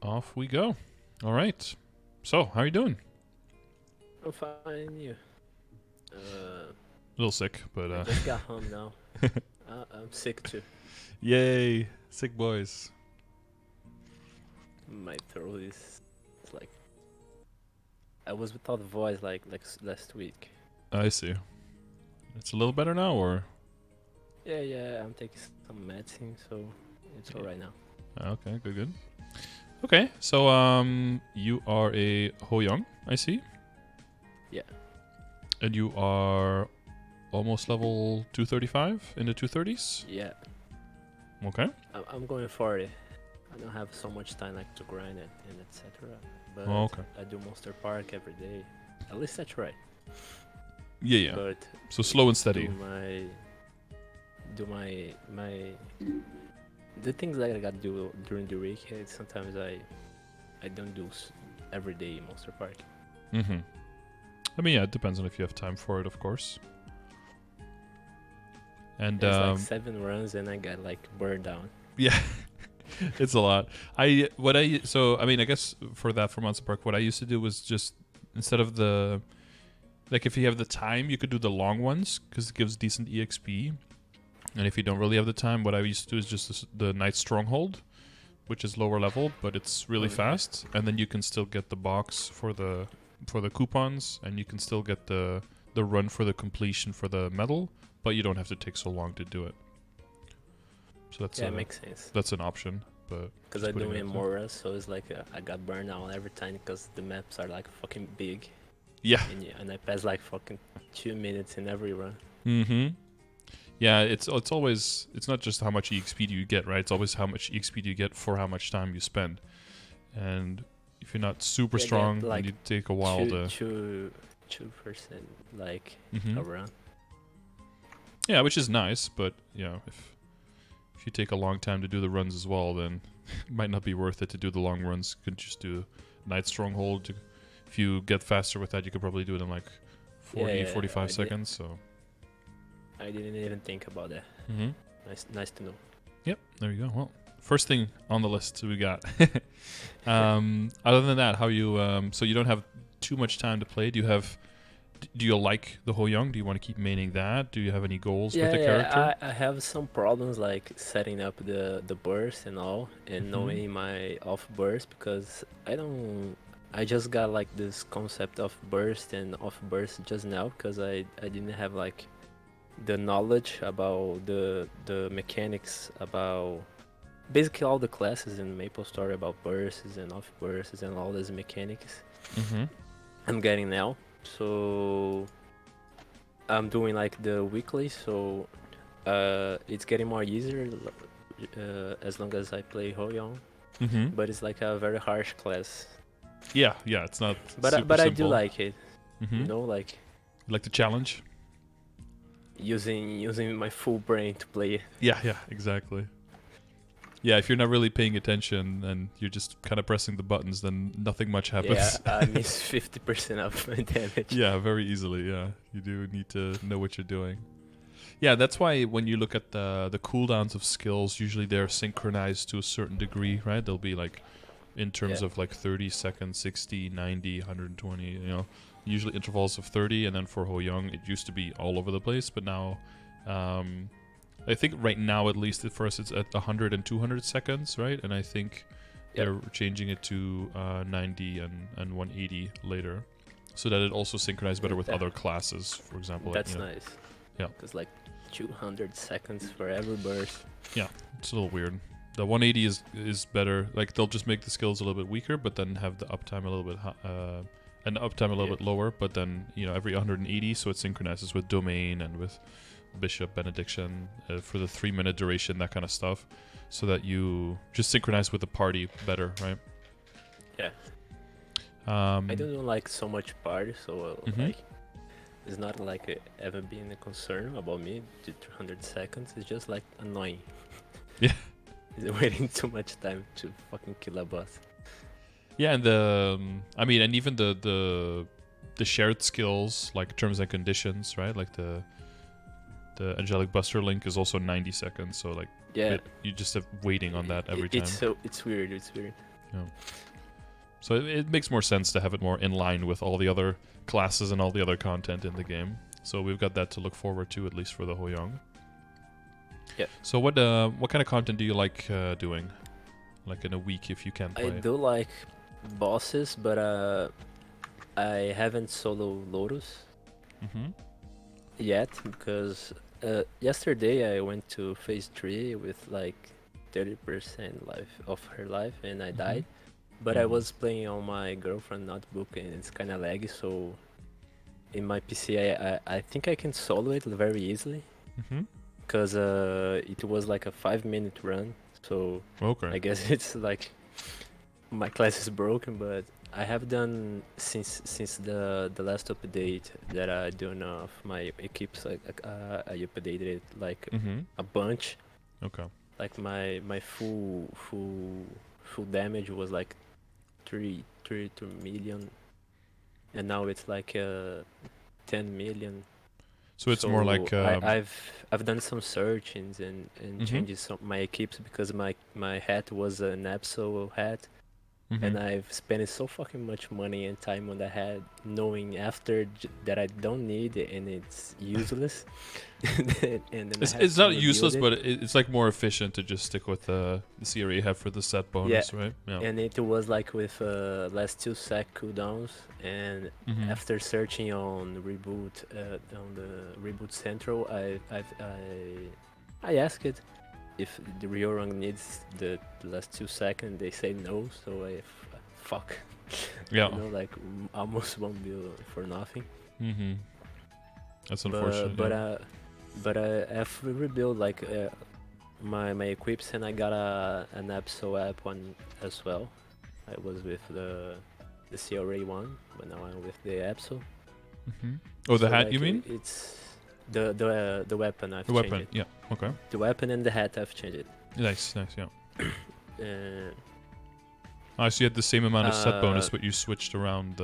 off we go. All right. So, how are you doing? I'm fine, you. A little sick, but I just got home now. I'm sick too. yay, sick boys. My throat is it's like I was without voice like last week. I see. It's a little better now, or Yeah, I'm taking some medicine, so it's alright now. okay, good. Okay, so you are a HoYoung, I see. Yeah. And you are almost level 235 in the 230s. Yeah. Okay. I'm going for it. I don't have so much time like to grind it and etc. But Okay. I do Monster Park every day. At least I try. Yeah. But So slow and steady. do my the things that I gotta do during the week. Sometimes I don't do every day Monster Park. Mm-hmm. I mean, yeah, it depends on if you have time for it, of course. And It's like 7 runs and I got like burned down. yeah, it's a lot. I guess for Monster Park, what I used to do was just instead of if you have the time, you could do the long ones because it gives decent EXP. And if you don't really have the time, what I used to do is just the Night Stronghold, which is lower level, but it's really fast. And then you can still get the box for the coupons, and you can still get the run for the completion for the medal, but you don't have to take so long to do it. So that's it makes sense. That's an option, but because I do it more runs, so it's like I got burned out every time because the maps are like fucking big. Yeah. And I pass like fucking 2 minutes in every run. Mm-hmm. Yeah, it's always, it's not just how much EXP do you get, right? It's always how much EXP do you get for how much time you spend. And if you're not super strong, like, you take a while to 2% like a run. Yeah, which is nice, but you know, if you take a long time to do the runs as well, then it might not be worth it to do the long runs. You could just do Night Stronghold. If you get faster with that, you could probably do it in like 45 seconds. So I didn't even think about that. Mm-hmm. Nice to know. Yep, there you go. Well, first thing on the list we got. Other than that, how you? So you don't have too much time to play. Do you like the HoYoung? Do you want to keep maining that? Do you have any goals with the character? I have some problems like setting up the burst and all, and knowing my off burst because I just got like this concept of burst and off burst just now because I didn't have like the knowledge about the mechanics about basically all the classes in MapleStory about bursts and off bursts and all these mechanics. I'm getting now, so I'm doing like the weekly, so it's getting more easier as long as I play HoYoung. But it's like a very harsh class. Yeah, it's not. But super I do like it. You know, like the challenge. Using my full brain to play it. Yeah, exactly. Yeah, if you're not really paying attention and you're just kind of pressing the buttons, then nothing much happens. Yeah, I miss 50% of my damage. Yeah, very easily. Yeah, you do need to know what you're doing. Yeah, that's why when you look at the cooldowns of skills, usually they're synchronized to a certain degree, right? They'll be like in terms of like 30 seconds, 60, 90, 120, you know, usually intervals of 30. And then for HoYoung, it used to be all over the place, but now I think right now, at least for us, it's at 100 and 200 seconds, right? And I think they're changing it to 90 and 180 later, so that it also synchronizes better with other classes, for example. That's nice. Yeah. Because like 200 seconds for every burst. Yeah, it's a little weird. The 180 is better. Like they'll just make the skills a little bit weaker, but then have the uptime a little bit bit lower. But then every 180, so it synchronizes with domain and with bishop benediction for the 3-minute duration, that kind of stuff, so that you just synchronize with the party better, right? Yeah. I don't do like so much party, so like it's not like it ever been a concern about me. The 200 seconds is just like annoying. Yeah. It's waiting too much time to fucking kill a boss. Yeah, and and even the shared skills like terms and conditions, right? Like the Angelic Buster Link is also 90 seconds, so like you just have waiting on that every time. It's weird. Yeah. So it makes more sense to have it more in line with all the other classes and all the other content in the game. So we've got that to look forward to, at least for the HoYoung. Yeah. So what kind of content do you like doing? Like in a week, if you can play. I do like bosses, but I haven't solo Lotus Mm-hmm. yet because yesterday I went to phase 3 with like 30% life of her life and I died. But I was playing on my girlfriend notebook and it's kind of laggy, so in my PC I think I can solo it very easily Mm-hmm. because it was like a 5-minute run, so Okay. I guess it's like my class is broken, but I have done since the last update that I done of my equips. Like I updated it like Mm-hmm. a bunch. Okay. Like my full damage was like 32 million, and now it's like 10 million. So it's more like I've done some searchings and changes some my equips because my hat was an Absol hat. And I've spent so fucking much money and time on the hat, knowing after that I don't need it and it's useless. and then it's not useless, but it's like more efficient to just stick with the CRE you have for the set bonus, right? Yeah. And it was like with last 2 sec cooldowns, and after searching on reboot on the reboot central, I asked it if the HoYoung needs the last 2 seconds. They say no, so fuck. Yeah. You know, like almost 1 bill for nothing. Mm-hmm. That's unfortunate. But I have rebuilt like my equips, and I got an Absol app one as well. I was with the CRA one, but now I'm with the Absol. Mm-hmm. Oh, the So, hat like, you mean? It's the weapon I've The changed weapon, it. yeah. Okay. The weapon and the hat I've changed it. Nice, yeah. Uh, So you had the same amount of set bonus, but you switched around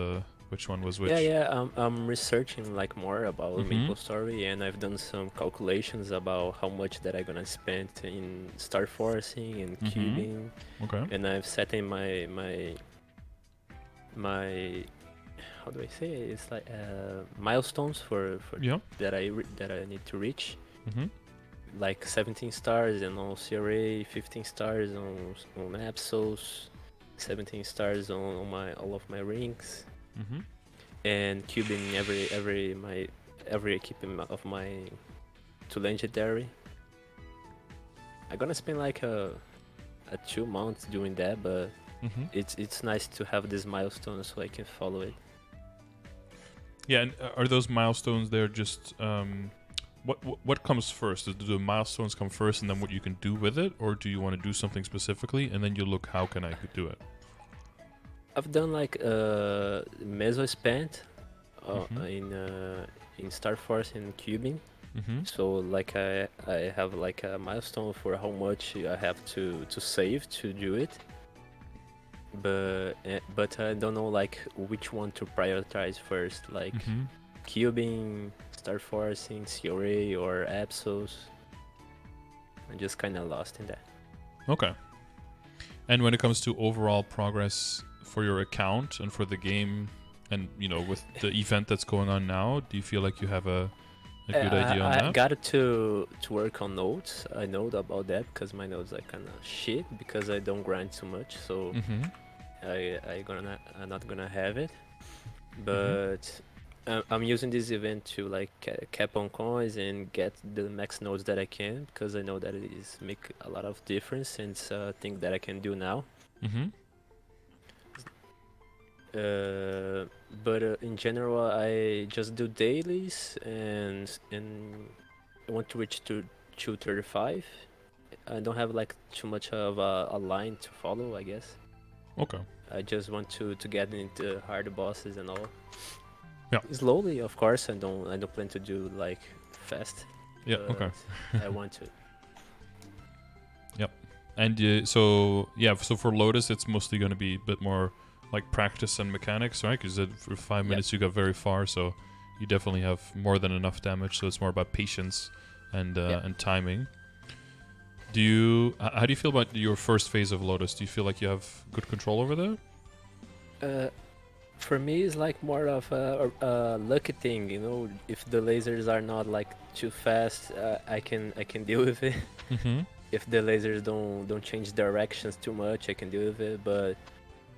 which one was which. Yeah. I'm researching like more about MapleStory, and I've done some calculations about how much that I'm gonna spend in star forcing and cubing. Okay. And I've set in my how do I say it? It's like milestones for that I need to reach. Like 17 stars and on CRA, 15 stars on Absols, 17 stars on all of my rings, and cubing every equipment of my to legendary. I'm gonna spend like a 2 months doing that, but it's nice to have this milestone so I can follow it. Yeah, and are those milestones there just what comes first? Do the milestones come first and then what you can do with it, or do you want to do something specifically and then you look how can I do it? I've done like meso spent in Star Force and cubing. So like I have like a milestone for how much I have to save to do it. But I don't know like which one to prioritize first, like cubing, Star Forcing, CRA, or Absols. I'm just kind of lost in that. Okay. And when it comes to overall progress for your account and for the game, and with the event that's going on now, do you feel like you have a good idea on that? I got to work on nodes. I know about that because my nodes are kind of shit because I don't grind too much. So I'm not gonna have it. But I'm using this event to like cap on coins and get the max nodes that I can because I know that it is make a lot of difference, and it's a thing that I can do now. But in general, I just do dailies and I want to reach to 235. I don't have like too much of a line to follow, I guess. Okay. I just want to get into hard bosses and all. Yeah. Slowly, of course. I don't plan to do like fast. Yeah. Okay. I want to. Yep. And so for Lotus, it's mostly going to be a bit more like practice and mechanics, right? Because for 5 minutes you got very far, so you definitely have more than enough damage. So it's more about patience and timing. Do you? How do you feel about your first phase of Lotus? Do you feel like you have good control over that? Uh, for me, it's like more of a lucky thing, you know. If the lasers are not like too fast, I can deal with it. Mm-hmm. If the lasers don't change directions too much, I can deal with it. But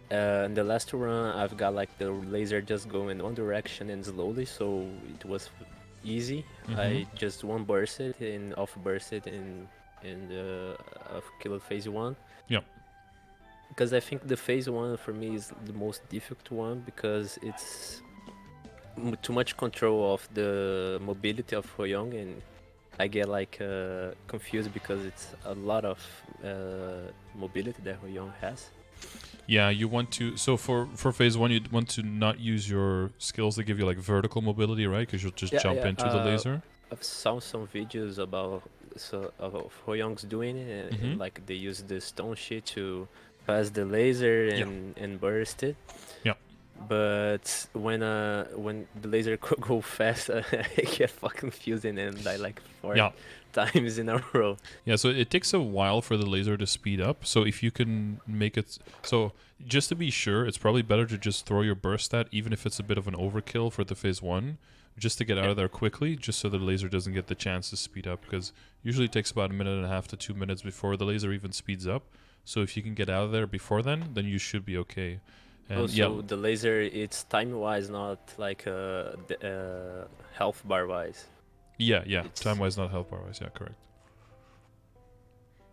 in the last run, I've got like the laser just going one direction and slowly, so it was easy. Mm-hmm. I just one bursted and off bursted in the of killer phase one. Yeah. Because I think the phase one for me is the most difficult one because it's too much control of the mobility of HoYoung, and I get like confused because it's a lot of mobility that HoYoung has. Yeah, you want to. So for phase one, you want to not use your skills that give you like vertical mobility, right? Because you'll just jump into the laser. I've saw some videos about of HoYoung's doing it, and, Mhm. like they use the stone sheet to pass the laser and burst it. Yeah. But when the laser go fast, I get fucking confused and die like four Yeah. times in a row. Yeah, so it takes a while for the laser to speed up. So if you can make it so just to be sure, it's probably better to just throw your burst at, even if it's a bit of an overkill for the phase one, just to get out of there quickly, just so the laser doesn't get the chance to speed up. Because usually it takes about 1.5 to 2 minutes before the laser even speeds up. So if you can get out of there before then you should be okay. And Also, the laser, it's time-wise, not like health bar-wise. yeah, It's- time wise, not health bar wise. Yeah, correct.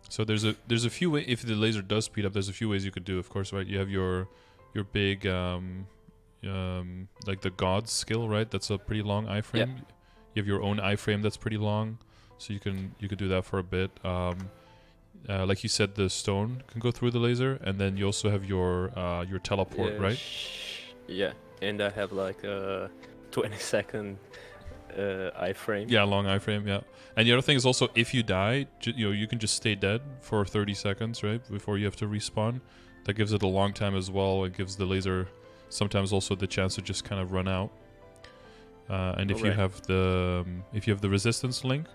So there's a few ways. If the laser does speed up, there's a few ways you could do. Of course, right? You have your big like the God skill, right? That's a pretty long iframe. You have your own iframe that's pretty long, so you could do that for a bit. Like you said, the stone can go through the laser, and then you also have your teleport, right? Yeah, and I have like a 20-second iframe. Yeah, long iframe. Yeah, and the other thing is also if you die, you can just stay dead for 30 seconds, right, before you have to respawn. That gives it a long time as well. It gives the laser sometimes also the chance to just kind of run out. And if you have the resistance link,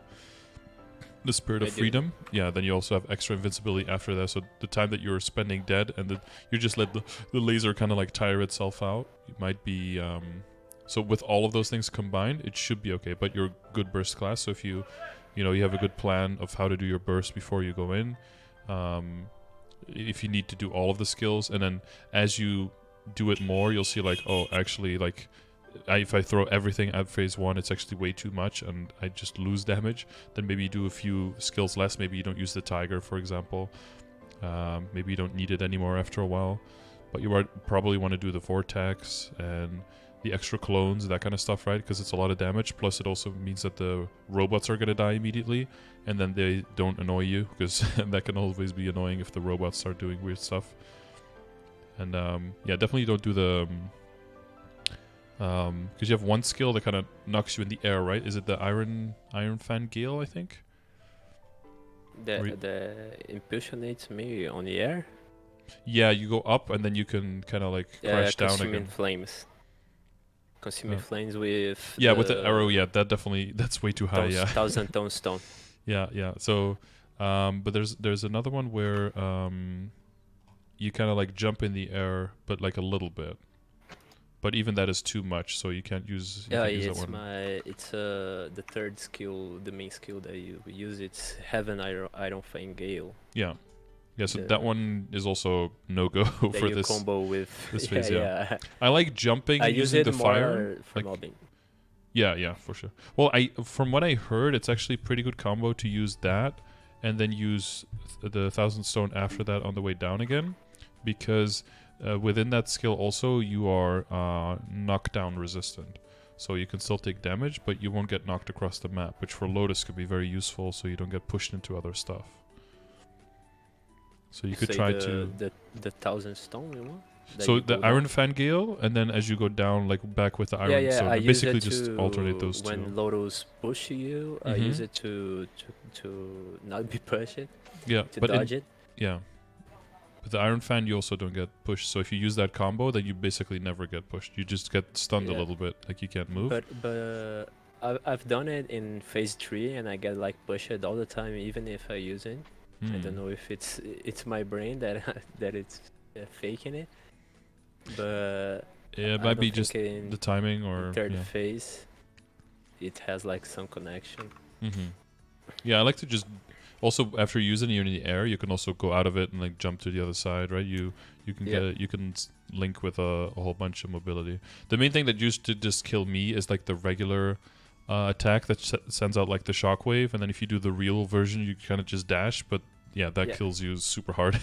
the spirit of freedom, yeah, then you also have extra invincibility after that. So the time that you're spending dead and you just let the laser kind of like tire itself out, it might be so with all of those things combined, it should be okay. But you're good burst class, so if you have a good plan of how to do your burst before you go in, if you need to do all of the skills, and then as you do it more, you'll see like, oh, actually, like if I throw everything at phase one, it's actually way too much, and I just lose damage. Then maybe you do a few skills less. Maybe you don't use the tiger, for example. Maybe you don't need it anymore after a while. But you probably want to do the vortex and the extra clones, that kind of stuff, right? Because it's a lot of damage. Plus, it also means that the robots are going to die immediately, and then they don't annoy you, because that can always be annoying if the robots start doing weird stuff. And yeah, definitely don't do the because you have one skill that kind of knocks you in the air, right? Is it the Iron Fan Gale, I think? The impulsionates me on the air. Yeah, you go up and then you can kind of like crash down consuming again. flames. Consuming flames with with the arrow. Yeah, that's way too high. Yeah, 1,000-ton stone. Yeah. So, but there's another one where you kind of like jump in the air, but like a little bit. But even that is too much, so you can't use. It's the third skill, the main skill that you use. It's Heaven Iron Fang Gale. Yeah. So that one is also no go for this combo with this phase. Yeah. I like jumping and using the fire for mobbing. Yeah, for sure. Well, from what I heard, it's actually a pretty good combo to use that, and then use the 1,000 stone after that on the way down again, because within that skill also you are knockdown resistant, so you can still take damage, but you won't get knocked across the map, which for Lotus could be very useful, so you don't get pushed into other stuff. So you could try the 1,000 stone, you know? So the Iron Fan Gale, and then as you go down, like back with the Iron Stone, I basically just alternate those two. When Lotus push you, I use it to not be pushed. Yeah, to dodge it. Yeah. But the Iron Fan, you also don't get pushed. So if you use that combo, then you basically never get pushed. You just get stunned a little bit, like you can't move. But I've done it in phase 3, and I get like pushed all the time, even if I use it. I don't know if it's my brain that that it's faking it, but Yeah, it I might be don't just think in the timing or third yeah. phase it has like some connection. Yeah, I like to just also after using it in the air, you can also go out of it and like jump to the other side, right? You can Yeah. get you can link with a whole bunch of mobility. The main thing that used to just kill me is like the regular attack that sends out like the shockwave, and then if you do the real version, you kind of just dash. But yeah, that Yeah. kills you super hard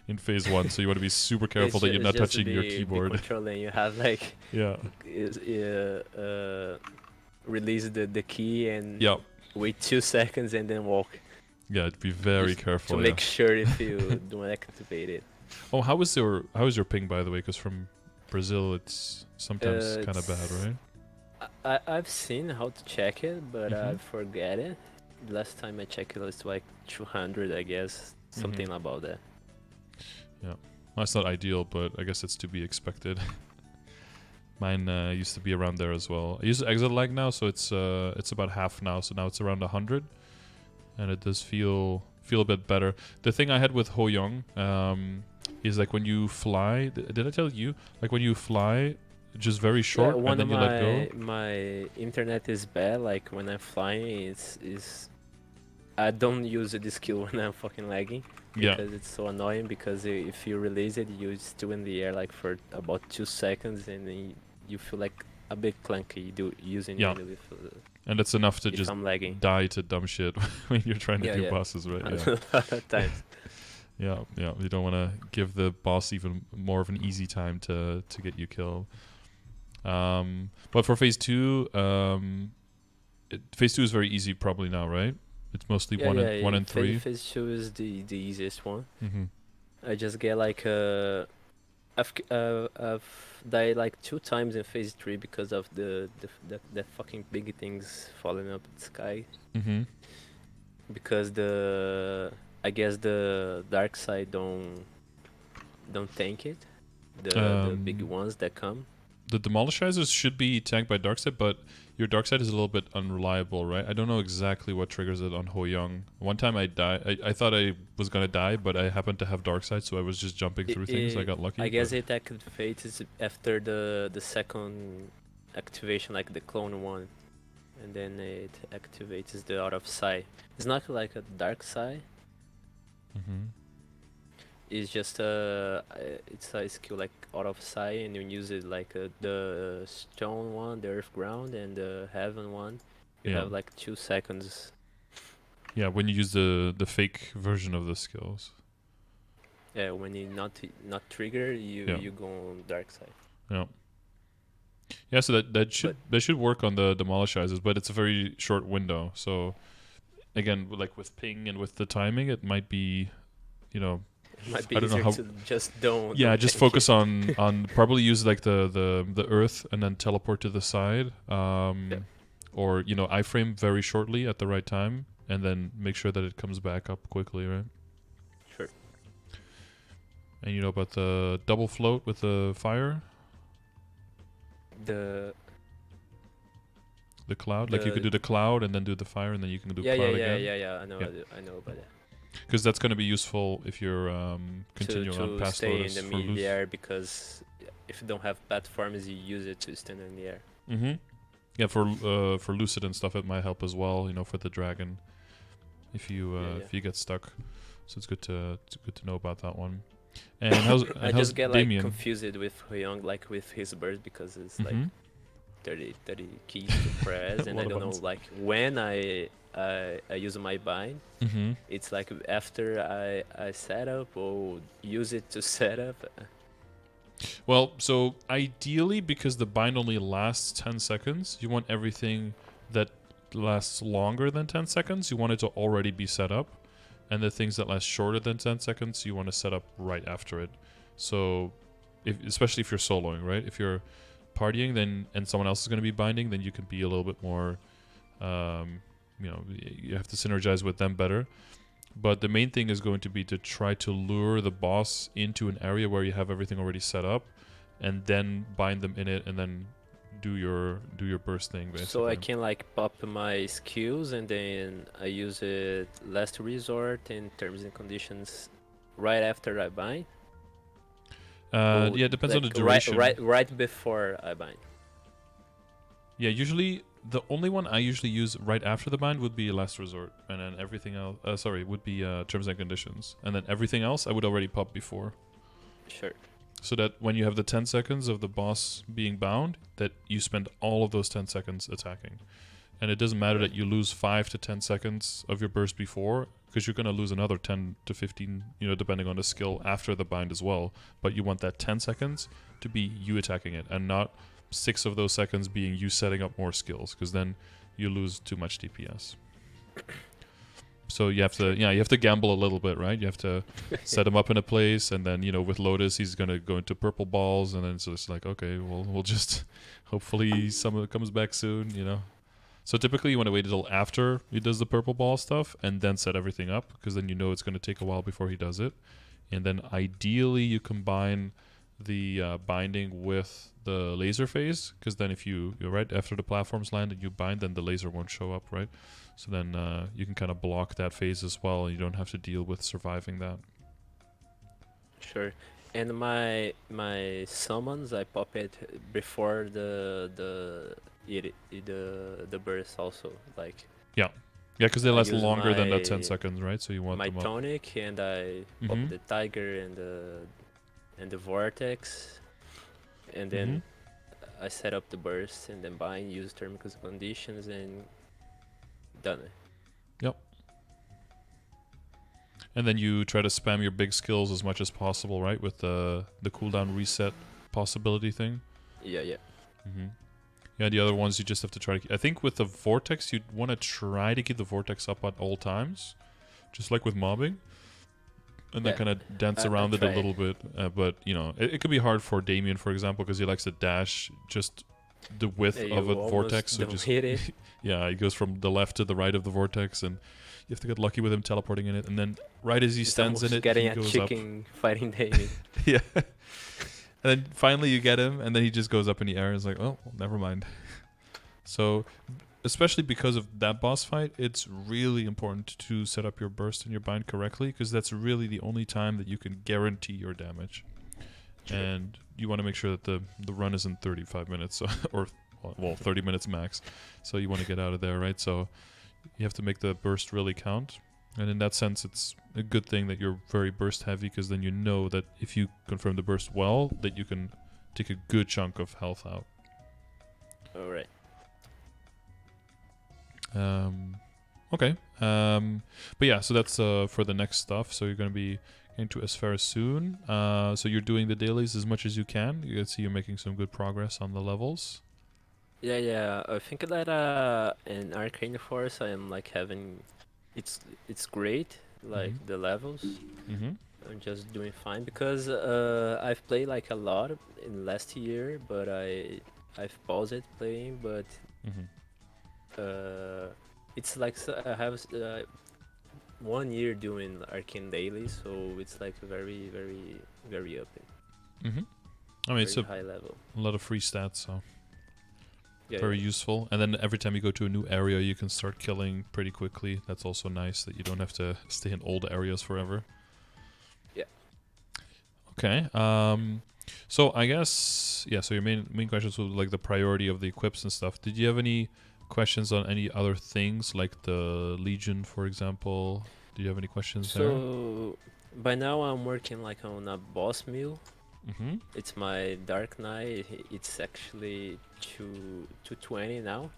in phase one. So you want to be super careful It's, that you're it's not just touching your be keyboard. controlling. You have like Yeah. release the key and Yep. wait 2 seconds and then walk. Yeah, be very Just careful. to Yeah. make sure if you don't activate it. Oh, how is your ping, by the way? Because from Brazil, it's sometimes kind of bad, It's right? I've seen how to check it, but I Mhm. forget it. Last time I checked it was like 200, I guess, something about that. Yeah, well, that's not ideal, but I guess it's to be expected. Mine used to be around there as well. I use exit lag now, so it's about half now. So now it's around 100, and it does feel a bit better. The thing I had with HoYoung is like when you fly. Did I tell you? Like when you fly, just very Yeah, short, and one then of you let go. my internet is bad. Like when I'm flying, it's I don't use the skill when I'm fucking lagging Yeah, because it's so annoying. Because if you release it, you're still in the air like for about 2 seconds, and then you feel like a bit clunky using yeah, it and it's enough to if just I'm lagging. die to dumb shit when you're trying to Yeah, do yeah. bosses, right? A Yeah. lot of times. Yeah, yeah. You don't want to give the boss even more of an easy time to get you killed. But for phase two, phase two is very easy probably now, right? It's mostly Yeah, one yeah. and three. Phase two is the easiest one. Mm-hmm. I just get like I've died like 2 times in phase three because of that fucking big things falling up the sky. Mm-hmm. Because I guess the dark side don't tank it. The big ones that come. The demolishizers should be tanked by Darkseid, but your Darkseid is a little bit unreliable, right? I don't know exactly what triggers it on HoYoung. One time I died. I thought I was gonna die, but I happened to have Darkseid, so I was just jumping through things. I got lucky. I guess but it activates after the second activation, like the clone one, and then it activates the out of sight. It's not like a dark side. Mhm. It's just it's a skill like out of sight, and you use it like the stone one, the earth ground, and the heaven one. You Yeah. have like 2 seconds. Yeah, when you use the fake version of the skills. Yeah, when you not trigger, Yeah. you go on dark side. Yeah. Yeah, so that should work on the demolishizers, but it's a very short window. So again, like with ping and with the timing, it might be, you know, It might be I don't know easier how. to just don't. Yeah, Don't just tank focus it. on probably use like the earth and then teleport to the side, Yeah. or you know iframe very shortly at the right time, and then make sure that it comes back up quickly, right? Sure. And you know about the double float with the fire, The the cloud. Like you could the do the cloud and then do the fire, and then you can do yeah cloud yeah yeah again. yeah yeah. I know Yeah. I know about that. Because that's going to be useful if you're To continuing on past stay Lotus in the for mid loose. air, because if you don't have platforms, you use it to stand in the air. Mm-hmm. Yeah, for lucid and stuff, it might help as well. You know, for the dragon, if you Yeah. if you get stuck. So it's good to know about that one. And how's I how's just get like Damien? confused with HoYoung, like with his burst, because it's like Mhm. 30 keys to press, A and lot I of don't know buttons. like when I use my bind. Mm-hmm. It's like after I set up or use it to set up. Well, so ideally, because the bind only lasts 10 seconds, you want everything that lasts longer than 10 seconds, you want it to already be set up. And the things that last shorter than 10 seconds, you want to set up right after it. So, especially if you're soloing, right? If you're partying then and someone else is going to be binding, then you can be a little bit more, you have to synergize with them better. But the main thing is going to be to try to lure the boss into an area where you have everything already set up, and then bind them in it, and then do your burst thing basically. So I can like pop my skills and then I use it last resort in terms and conditions right after I bind. Yeah, it depends on the duration. Right before I bind. Yeah, usually the only one I usually use right after the bind would be last resort, and then everything else. Would be terms and conditions, and then everything else I would already pop before. Sure. So that when you have the 10 seconds of the boss being bound, that you spend all of those 10 seconds attacking. And it doesn't matter that you lose 5 to 10 seconds of your burst before, because you're going to lose another 10 to 15, depending on the skill after the bind as well. But you want that 10 seconds to be you attacking it, and not 6 of those seconds being you setting up more skills, because then you lose too much DPS. So you have to gamble a little bit, right? You have to set him up in a place, and then with Lotus, he's gonna go into purple balls, and then so it's like, okay, well, we'll just hopefully someone comes back soon, So typically you want to wait until after he does the purple ball stuff, and then set everything up, because then it's gonna take a while before he does it, and then ideally you combine the binding with the laser phase, because then if you're right after the platforms land and you bind, then the laser won't show up, right? So then you can kind of block that phase as well, and you don't have to deal with surviving that. Sure. And my summons, I pop it before the burst also, like. Yeah, because they I last use longer than that my- 10 seconds, right? So you want My them up. tonic, and I pop the tiger and the vortex, and then I set up the burst and then bind, use terms and conditions, and done it. Yep. And then you try to spam your big skills as much as possible, right? With the cooldown reset possibility thing. Yeah. Yeah, the other ones you just have to try to... I think with the vortex, you'd want to try to keep the vortex up at all times, just like with mobbing. And then kind of dance around it a little bit. But, it could be hard for Damien, for example, because he likes to dash just the width of a vortex. So just hit it. Yeah, he goes from the left to the right of the vortex, and you have to get lucky with him teleporting in it. And then right as he stands in it, getting he goes a chicken fighting Damien. Yeah. And then finally you get him, and then he just goes up in the air and is like, oh, never mind. So, especially because of that boss fight, it's really important to set up your burst and your bind correctly, because that's really the only time that you can guarantee your damage. Sure. And you want to make sure that the run isn't 35 minutes, or 30 minutes max. So you want to get out of there, right? So you have to make the burst really count. And in that sense, it's a good thing that you're very burst heavy, because then you know that if you confirm the burst well, that you can take a good chunk of health out. All right. Okay. But yeah, so that's for the next stuff. So you're going to be into Esfera soon. So you're doing the dailies as much as you can. You can see you're making some good progress on the levels. Yeah. I think that in Arcane Force, I am like having... It's great, like the levels. I'm just doing fine, because I've played like a lot in last year, but I've paused it playing, but it's like I have 1 year doing Arcane daily, so it's like very, very, very up. I mean, it's a high level. A lot of free stats, so Yeah, very useful. And then every time you go to a new area, you can start killing pretty quickly. That's also nice, that you don't have to stay in old areas forever. Yeah. Okay. So I guess so your main questions were like the priority of the equips and stuff. Did you have any questions on any other things, like the Legion, for example? Do you have any questions there? So by now I'm working like on a boss mule. It's my Dark Knight. It's actually 220 now.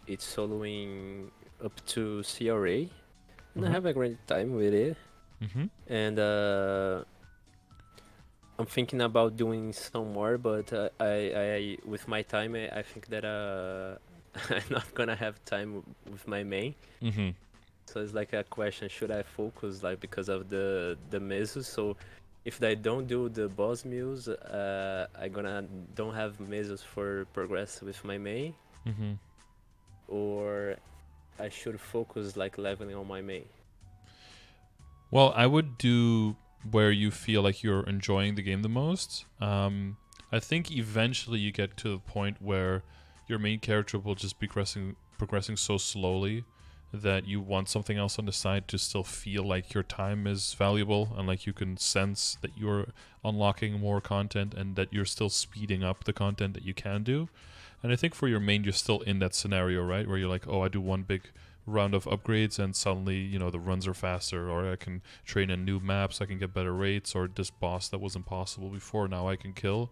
It's soloing up to CRA, and I have a great time with it. And I'm thinking about doing some more, but I with my time, I think that I'm not gonna have time with my main. So it's like a question: should I focus, like, because of the mesos? So if I don't do the boss mules, I don't have mesos for progress with my main, or I should focus like leveling on my main. Well, I would do where you feel like you're enjoying the game the most. I think eventually you get to the point where your main character will just be progressing so slowly that you want something else on the side to still feel like your time is valuable and like you can sense that you're unlocking more content and that you're still speeding up the content that you can do. And I think for your main, you're still in that scenario, right? Where you're like, oh, I do one big round of upgrades and suddenly, you know, the runs are faster, or I can train in new maps, I can get better rates, or this boss that wasn't possible before, now I can kill.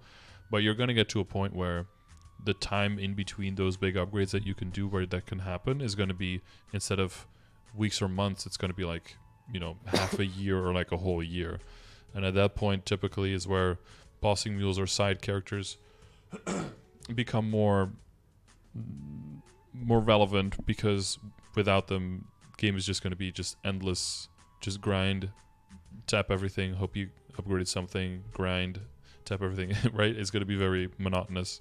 But you're going to get to a point where the time in between those big upgrades that you can do where that can happen is going to be, instead of weeks or months, it's going to be like, you know, half a year or like a whole year. And at that point typically is where bossing mules or side characters become more relevant, because without them, game is just going to be just endless, just grind, tap everything, hope you upgraded something, grind, tap everything. Right, it's going to be very monotonous,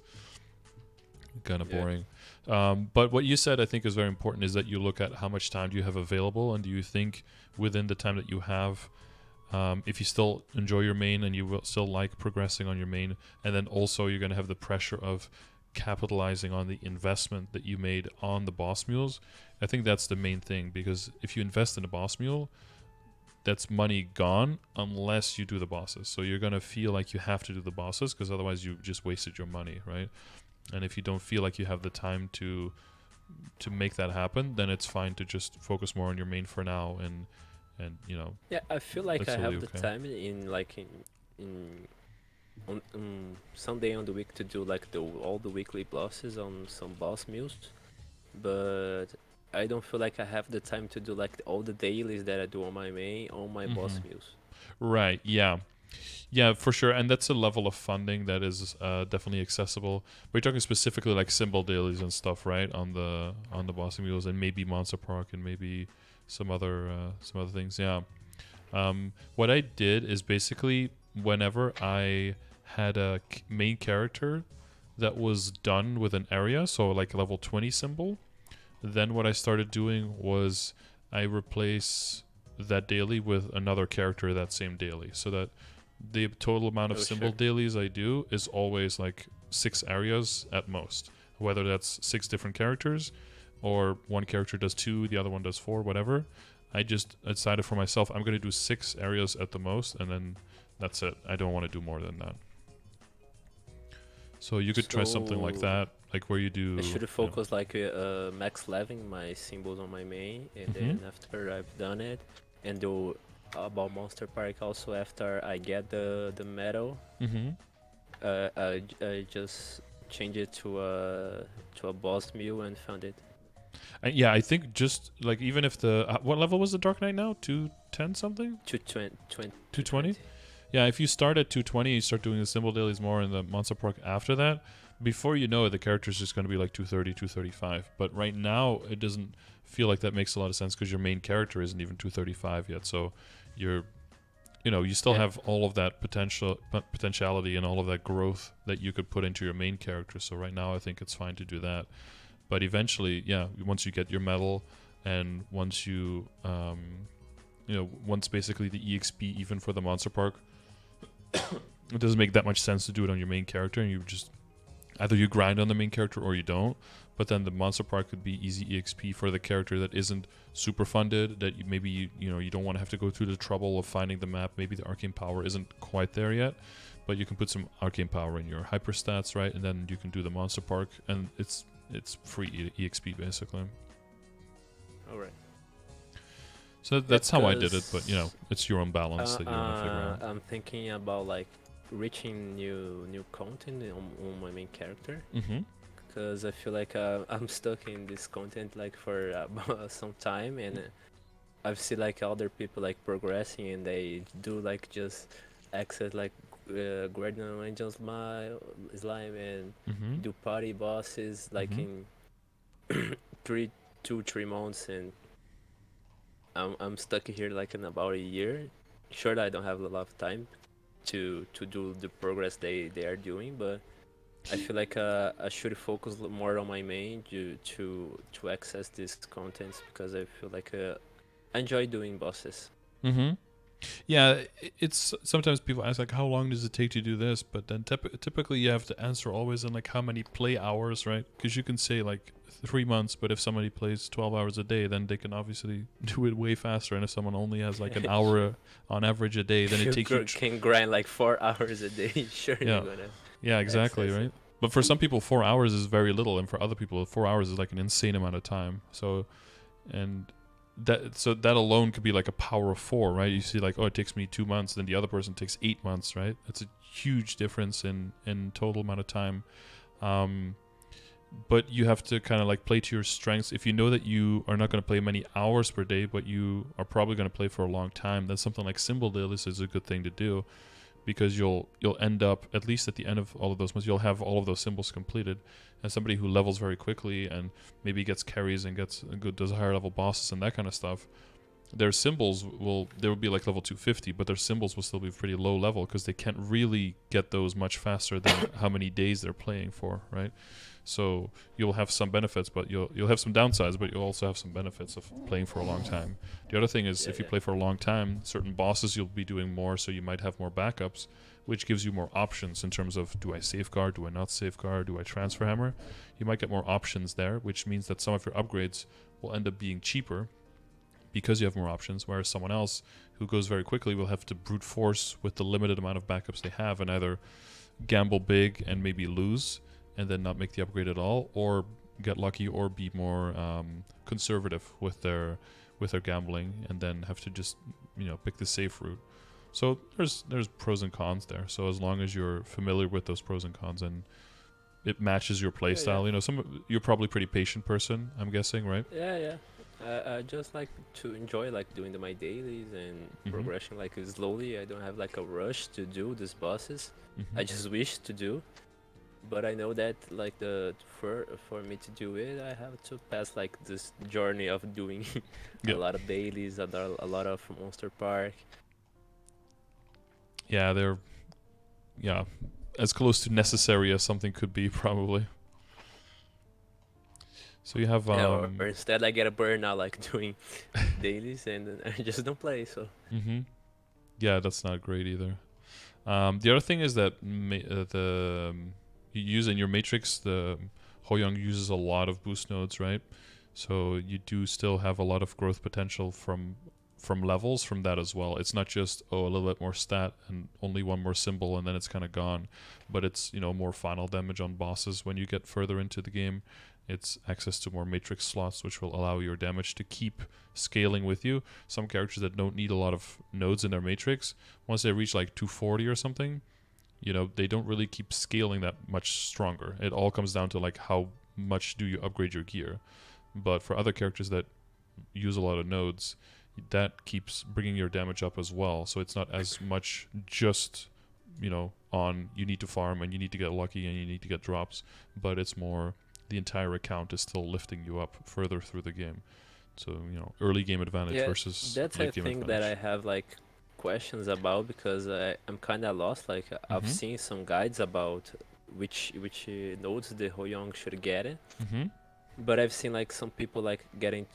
kind of boring. But what you said, I think, is very important, is that you look at how much time do you have available, and do you think within the time that you have, if you still enjoy your main and you will still like progressing on your main, and then also you're going to have the pressure of capitalizing on the investment that you made on the boss mules. I think that's the main thing, because if you invest in a boss mule, that's money gone unless you do the bosses. So you're going to feel like you have to do the bosses, because otherwise you just wasted your money, right? And if you don't feel like you have the time to make that happen, then it's fine to just focus more on your main for now, and you know. Yeah, I feel like That's I totally have the okay. time in on Sunday on the week to do like all the weekly bosses on some boss mules, but I don't feel like I have the time to do like all the dailies that I do on my main on my boss mules. Right. Yeah. Yeah, for sure. And that's a level of funding that is definitely accessible. We're talking specifically like symbol dailies and stuff, right? On the bossing mules, and maybe Monster Park, and maybe some other things. Yeah. What I did is basically whenever I had a main character that was done with an area, so like level 20 symbol, then what I started doing was I replace that daily with another character that same daily, so that the total amount of Oh, symbol sure. dailies I do is always like 6 areas at most. Whether that's 6 different characters, or one character does 2, the other one does 4, whatever. I just decided for myself I'm going to do 6 areas at the most, and then that's it. I don't want to do more than that. So you could try something like So that, like where you do. I should focus like max leveling my symbols on my main, and then after I've done it, and do about Monster Park also after I get the medal, I just change it to a boss mule and found it. Yeah, I think just like, even if the what level was the Dark Knight now? 210 something? 220? Yeah, if you start at 220, you start doing the symbol dailies more in the Monster Park after that. Before you know it, the character's just going to be like 230, 235. But right now, it doesn't feel like that makes a lot of sense, because your main character isn't even 235 yet. So you're, you still have all of that potentiality and all of that growth that you could put into your main character. So right now, I think it's fine to do that. But eventually, yeah, once you get your medal, and once you, once basically the EXP, even for the Monster Park, it doesn't make that much sense to do it on your main character, and you just either you grind on the main character or you don't. But then the Monster Park could be easy EXP for the character that isn't super funded, that you don't want to have to go through the trouble of finding the map. Maybe the arcane power isn't quite there yet, but you can put some arcane power in your hyper stats, right? And then you can do the Monster Park, and it's free EXP basically. All right. So that's how I did it, but it's your own balance that you want to figure out. I'm thinking about like reaching new content on my main character, because I feel like I'm stuck in this content like for some time, and I've seen like other people like progressing, and they do like just access like Guardian Angel slime and do party bosses like in 3 months, and I'm stuck here like in about a year. Sure, I don't have a lot of time to do the progress they are doing, but I feel like I should focus more on my main to access these contents, because I feel like I enjoy doing bosses. Yeah, it's sometimes people ask like, how long does it take to do this? But then typically you have to answer always in like how many play hours, right? Because you can say like 3 months, but if somebody plays 12 hours a day, then they can obviously do it way faster. And if someone only has like an Sure. hour on average a day, then If it you takes you. can grind like 4 hours a day, sure you're Yeah, gonna yeah, exactly, access it. right? But for some people, 4 hours is very little, and for other people, 4 hours is like an insane amount of time. So, and that alone could be like a power of four, right? You see, like, oh, it takes me 2 months, then the other person takes 8 months, right? That's a huge difference in total amount of time. Um, but you have to kind of like play to your strengths. If you know that you are not going to play many hours per day, but you are probably going to play for a long time, then something like symbol dailies is a good thing to do, because you'll end up, at least at the end of all of those months, you'll have all of those symbols completed. As somebody who levels very quickly and maybe gets carries and does higher level bosses and that kind of stuff, their symbols will be like level 250, but their symbols will still be pretty low level because they can't really get those much faster than how many days they're playing for, right? So you'll have some benefits, but you'll have some downsides, but you'll also have some benefits of playing for a long time. The other thing is, Yeah, if you yeah. play for a long time, certain bosses you'll be doing more, so you might have more backups, which gives you more options in terms of, do I safeguard, do I not safeguard, do I transfer hammer? You might get more options there, which means that some of your upgrades will end up being cheaper because you have more options, whereas someone else who goes very quickly will have to brute force with the limited amount of backups they have and either gamble big and maybe lose and then not make the upgrade at all, or get lucky or be more conservative with their gambling and then have to just pick the safe route. So there's pros and cons there. So as long as you're familiar with those pros and cons and it matches your Yeah, yeah. playstyle, you're probably a pretty patient person, I'm guessing, right? Yeah, yeah. I just like to enjoy like doing my dailies and Mm-hmm. progression like slowly. I don't have like a rush to do these bosses. Mm-hmm. I just wish to do, but I know that like for me to do it, I have to pass like this journey of doing a Yeah. lot of dailies, a lot of Monster Park. Yeah, they're as close to necessary as something could be, probably. So you have Yeah, or instead I get a burnout like doing dailies and then I just don't play. So mm-hmm. Yeah, that's not great either. The other thing is that you use in your matrix, the HoYoung uses a lot of boost nodes, right? So you do still have a lot of growth potential from levels from that as well. It's not just a little bit more stat and only one more symbol and then it's kind of gone, but it's more final damage on bosses when you get further into the game. It's access to more matrix slots, which will allow your damage to keep scaling with you. Some characters that don't need a lot of nodes in their matrix, once they reach like 240 or something, they don't really keep scaling that much stronger. It all comes down to like how much do you upgrade your gear. But for other characters that use a lot of nodes, that keeps bringing your damage up as well. So it's not as much just on you need to farm and you need to get lucky and you need to get drops, but it's more the entire account is still lifting you up further through the game. So early game advantage yeah, versus that's a late game thing that I advantage. have like questions about because I'm kind of lost. Like I've Mm-hmm. seen some guides about which nodes the Hoyoung should get it, Mm-hmm. but I've seen like some people like getting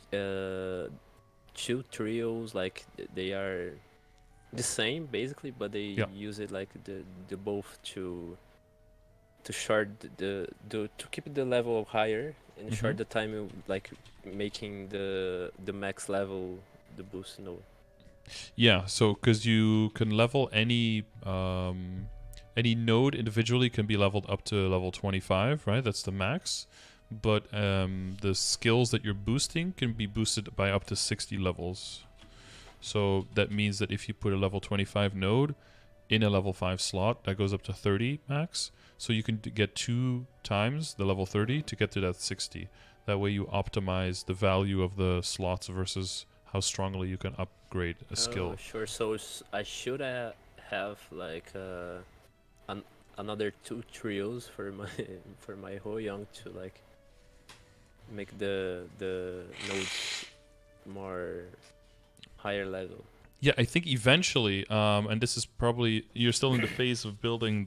two trios like they are the same basically, but they Yeah. use it like the both to short to keep the level higher and Mm-hmm. short the time like making the max level the boost node. Yeah. So because you can level any node individually can be leveled up to level 25, right? That's the max. But the skills that you're boosting can be boosted by up to 60 levels. So that means that if you put a level 25 node in a level 5 slot, that goes up to 30 max. So you can get 2 times the level 30 to get to that 60. That way you optimize the value of the slots versus how strongly you can upgrade a Oh, skill. sure. So I should have like an, another two trios for my for my Hoyoung to like make the nodes more higher level. Yeah, I think eventually, and this is probably you're still in the phase of building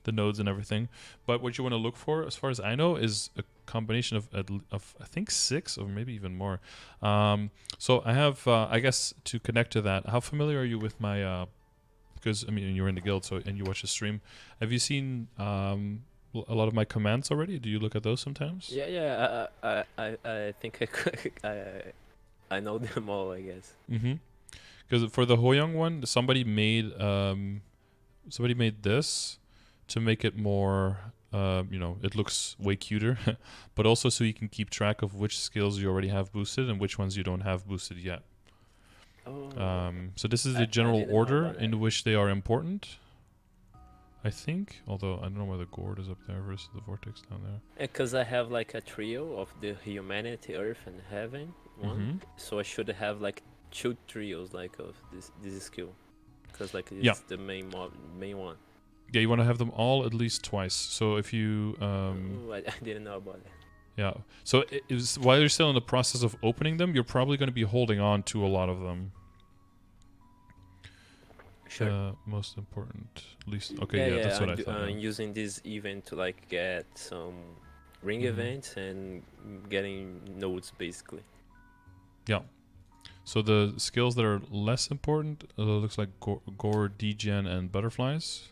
the nodes and everything. But what you want to look for, as far as I know, is a combination of I think 6 or maybe even more. So I have, I guess, to connect to that, how familiar are you with my? Because I mean, you're in the guild, so and you watch the stream. Have you seen a lot of my comments already? Do you look at those sometimes? Yeah. I think I know them all, I guess. Mm-hmm. Because for the HoYoung one, somebody made this to make it more, it looks way cuter, but also so you can keep track of which skills you already have boosted and which ones you don't have boosted yet. Oh. So this is the I general didn't know order about that. in which they are important, I think. Although I don't know where the gourd is up there versus the vortex down there. Because I have like a trio of the humanity, earth, and heaven one, Mm-hmm. so I should have like 2 trios like of this skill, because like it's Yeah. the main one. Yeah, you want to have them all at least twice. So if you Oh, I didn't know about that. yeah. So while you're still in the process of opening them, you're probably going to be holding on to a lot of them. Sure. Most important, least. Okay, yeah, that's what I thought. I'm using this event to like get some ring Mhm. events and getting nodes basically. Yeah. So the skills that are less important looks like gore, degen, and butterflies.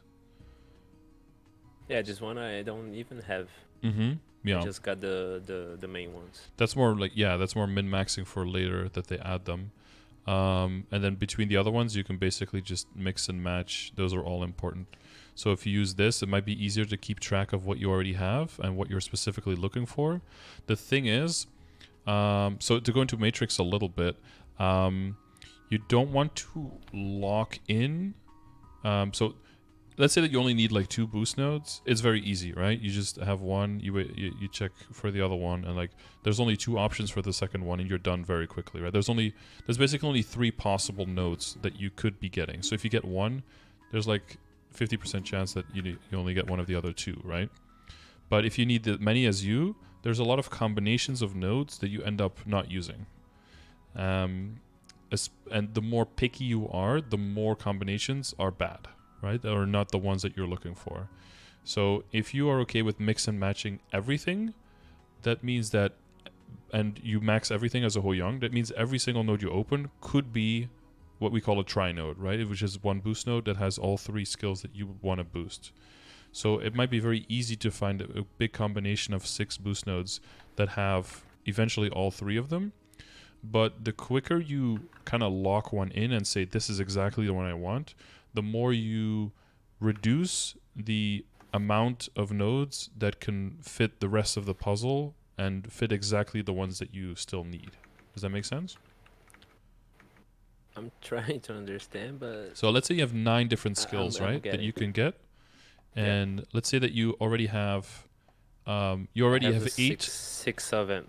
Yeah, this one I don't even have. Mm-hmm. Yeah. I just got the main ones. That's more like, that's more min-maxing for later that they add them. And then between the other ones, you can basically just mix and match. Those are all important. So if you use this, it might be easier to keep track of what you already have and what you're specifically looking for. The thing is, so to go into Matrix a little bit, you don't want to lock in. So let's say that you only need like 2 boost nodes. It's very easy, right? You just have one, you check for the other one, and like there's only 2 options for the second one, and you're done very quickly, right? There's basically only 3 possible nodes that you could be getting. So if you get one, there's like 50% chance that you only get one of the other 2, right? But if you need as many as you, there's a lot of combinations of nodes that you end up not using. And the more picky you are, the more combinations are bad, right? Or not the ones that you're looking for. So if you are okay with mix and matching everything, that means that, and you max everything as a HoYoung, that means every single node you open could be what we call a tri-node, right? Which is one boost node that has all 3 skills that you want to boost. So it might be very easy to find a big combination of 6 boost nodes that have eventually all 3 of them. But the quicker you kind of lock one in and say, this is exactly the one I want, the more you reduce the amount of nodes that can fit the rest of the puzzle and fit exactly the ones that you still need. Does that make sense? I'm trying to understand, but So let's say you have 9 different skills, I'm right, that getting you it. can get. And let's say that you already have, I have the 8. six of them.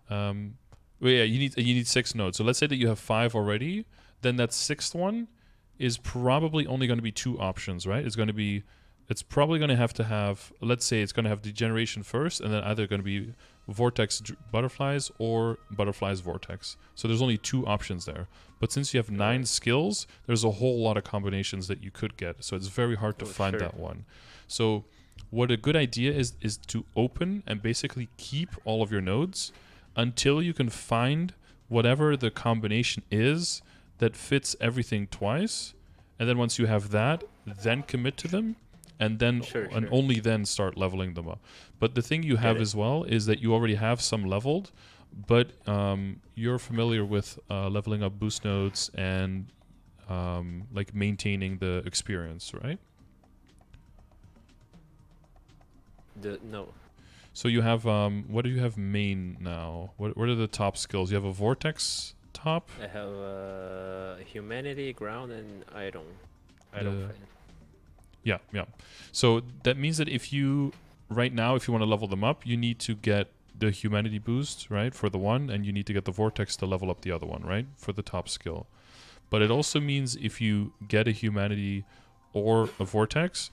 Well, yeah, you need 6 nodes. So let's say that you have 5 already. Then that 6th one is probably only going to be 2 options, right? It's probably going to have, let's say it's going to have degeneration first, and then either going to be vortex butterflies or butterflies vortex. So there's only 2 options there. But since you have 9 skills, there's a whole lot of combinations that you could get. So it's very hard to find that one. So what a good idea is to open and basically keep all of your nodes until you can find whatever the combination is that fits everything twice. And then once you have that, then commit to them. And then only then start leveling them up. But the thing you have as well is that you already have some leveled, but you're familiar with leveling up boost nodes and like maintaining the experience, right? No. So you have what do you have main now? What are the top skills? You have a vortex top. I have humanity, ground, and iron. Yeah. So that means that if you want to level them up, you need to get the humanity boost, right, for the one, and you need to get the vortex to level up the other one, right, for the top skill. But it also means if you get a humanity or a vortex,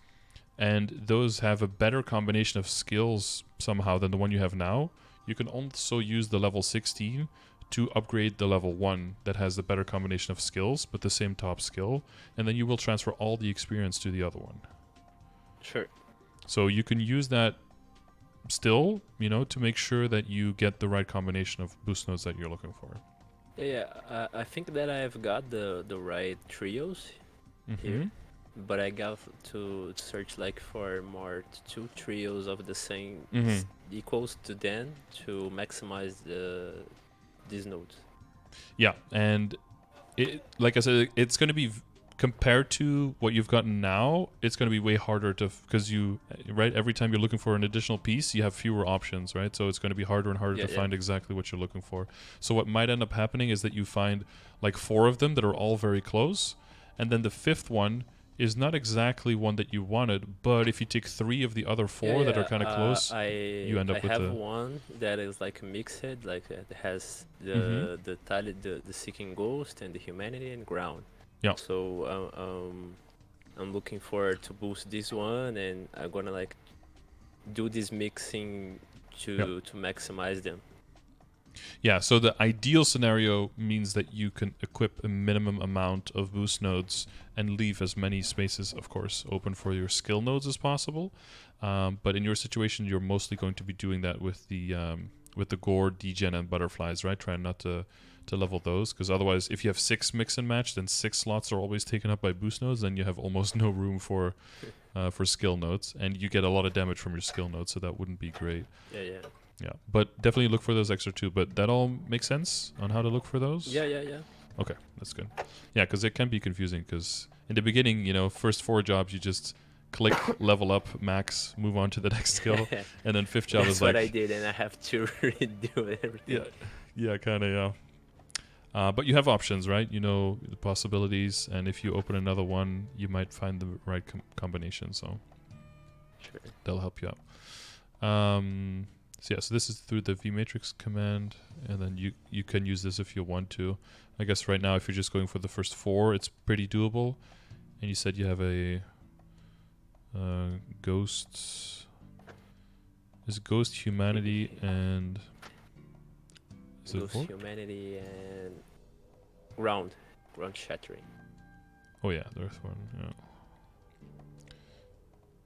and those have a better combination of skills somehow than the one you have now, you can also use the level 16 to upgrade the level 1 that has the better combination of skills, but the same top skill, and then you will transfer all the experience to the other one. Sure. So you can use that still, to make sure that you get the right combination of boost nodes that you're looking for. Yeah, I think that I've got the right trios here, but I got to search like for more two trios of the same equals to then to maximize these nodes. Yeah, and like I said, it's going to be compared to what you've gotten now. It's going to be way harder because every time you're looking for an additional piece, you have fewer options, right? So it's going to be harder and harder to find exactly what you're looking for. So what might end up happening is that you find like 4 of them that are all very close, and then the 5th one is not exactly one that you wanted, but if you take 3 of the other 4 that are kind of close, you end up with I have one that is like mixed, like it has the Seeking Ghost and the Humanity and Ground. Yeah. So I'm looking forward to boost this one, and I'm gonna like do this mixing to maximize them. Yeah, so the ideal scenario means that you can equip a minimum amount of boost nodes and leave as many spaces, of course, open for your skill nodes as possible. But in your situation, you're mostly going to be doing that with the gore, degen, and butterflies, right? Trying not to level those, because otherwise, if you have 6 mix and match, then 6 slots are always taken up by boost nodes, then you have almost no room for skill nodes, and you get a lot of damage from your skill nodes, so that wouldn't be great. Yeah, but definitely look for those extra 2. But that all makes sense on how to look for those? Yeah. Okay, that's good. Yeah, because it can be confusing, because in the beginning, first 4 jobs, you just click, level up, max, move on to the next skill, and then 5th job is like... That's what I did, and I have to redo everything. Yeah, kind of, yeah. But you have options, right? You know the possibilities, and if you open another one, you might find the right combination, so sure. That'll help you out. So this is through the vmatrix command, and then you can use this if you want to. I guess right now, if you're just going for the first 4, it's pretty doable. And you said you have a ghost. Is ghost, humanity, and is it Ghost, 4? humanity, and ground shattering. Oh yeah, the earth one. Yeah.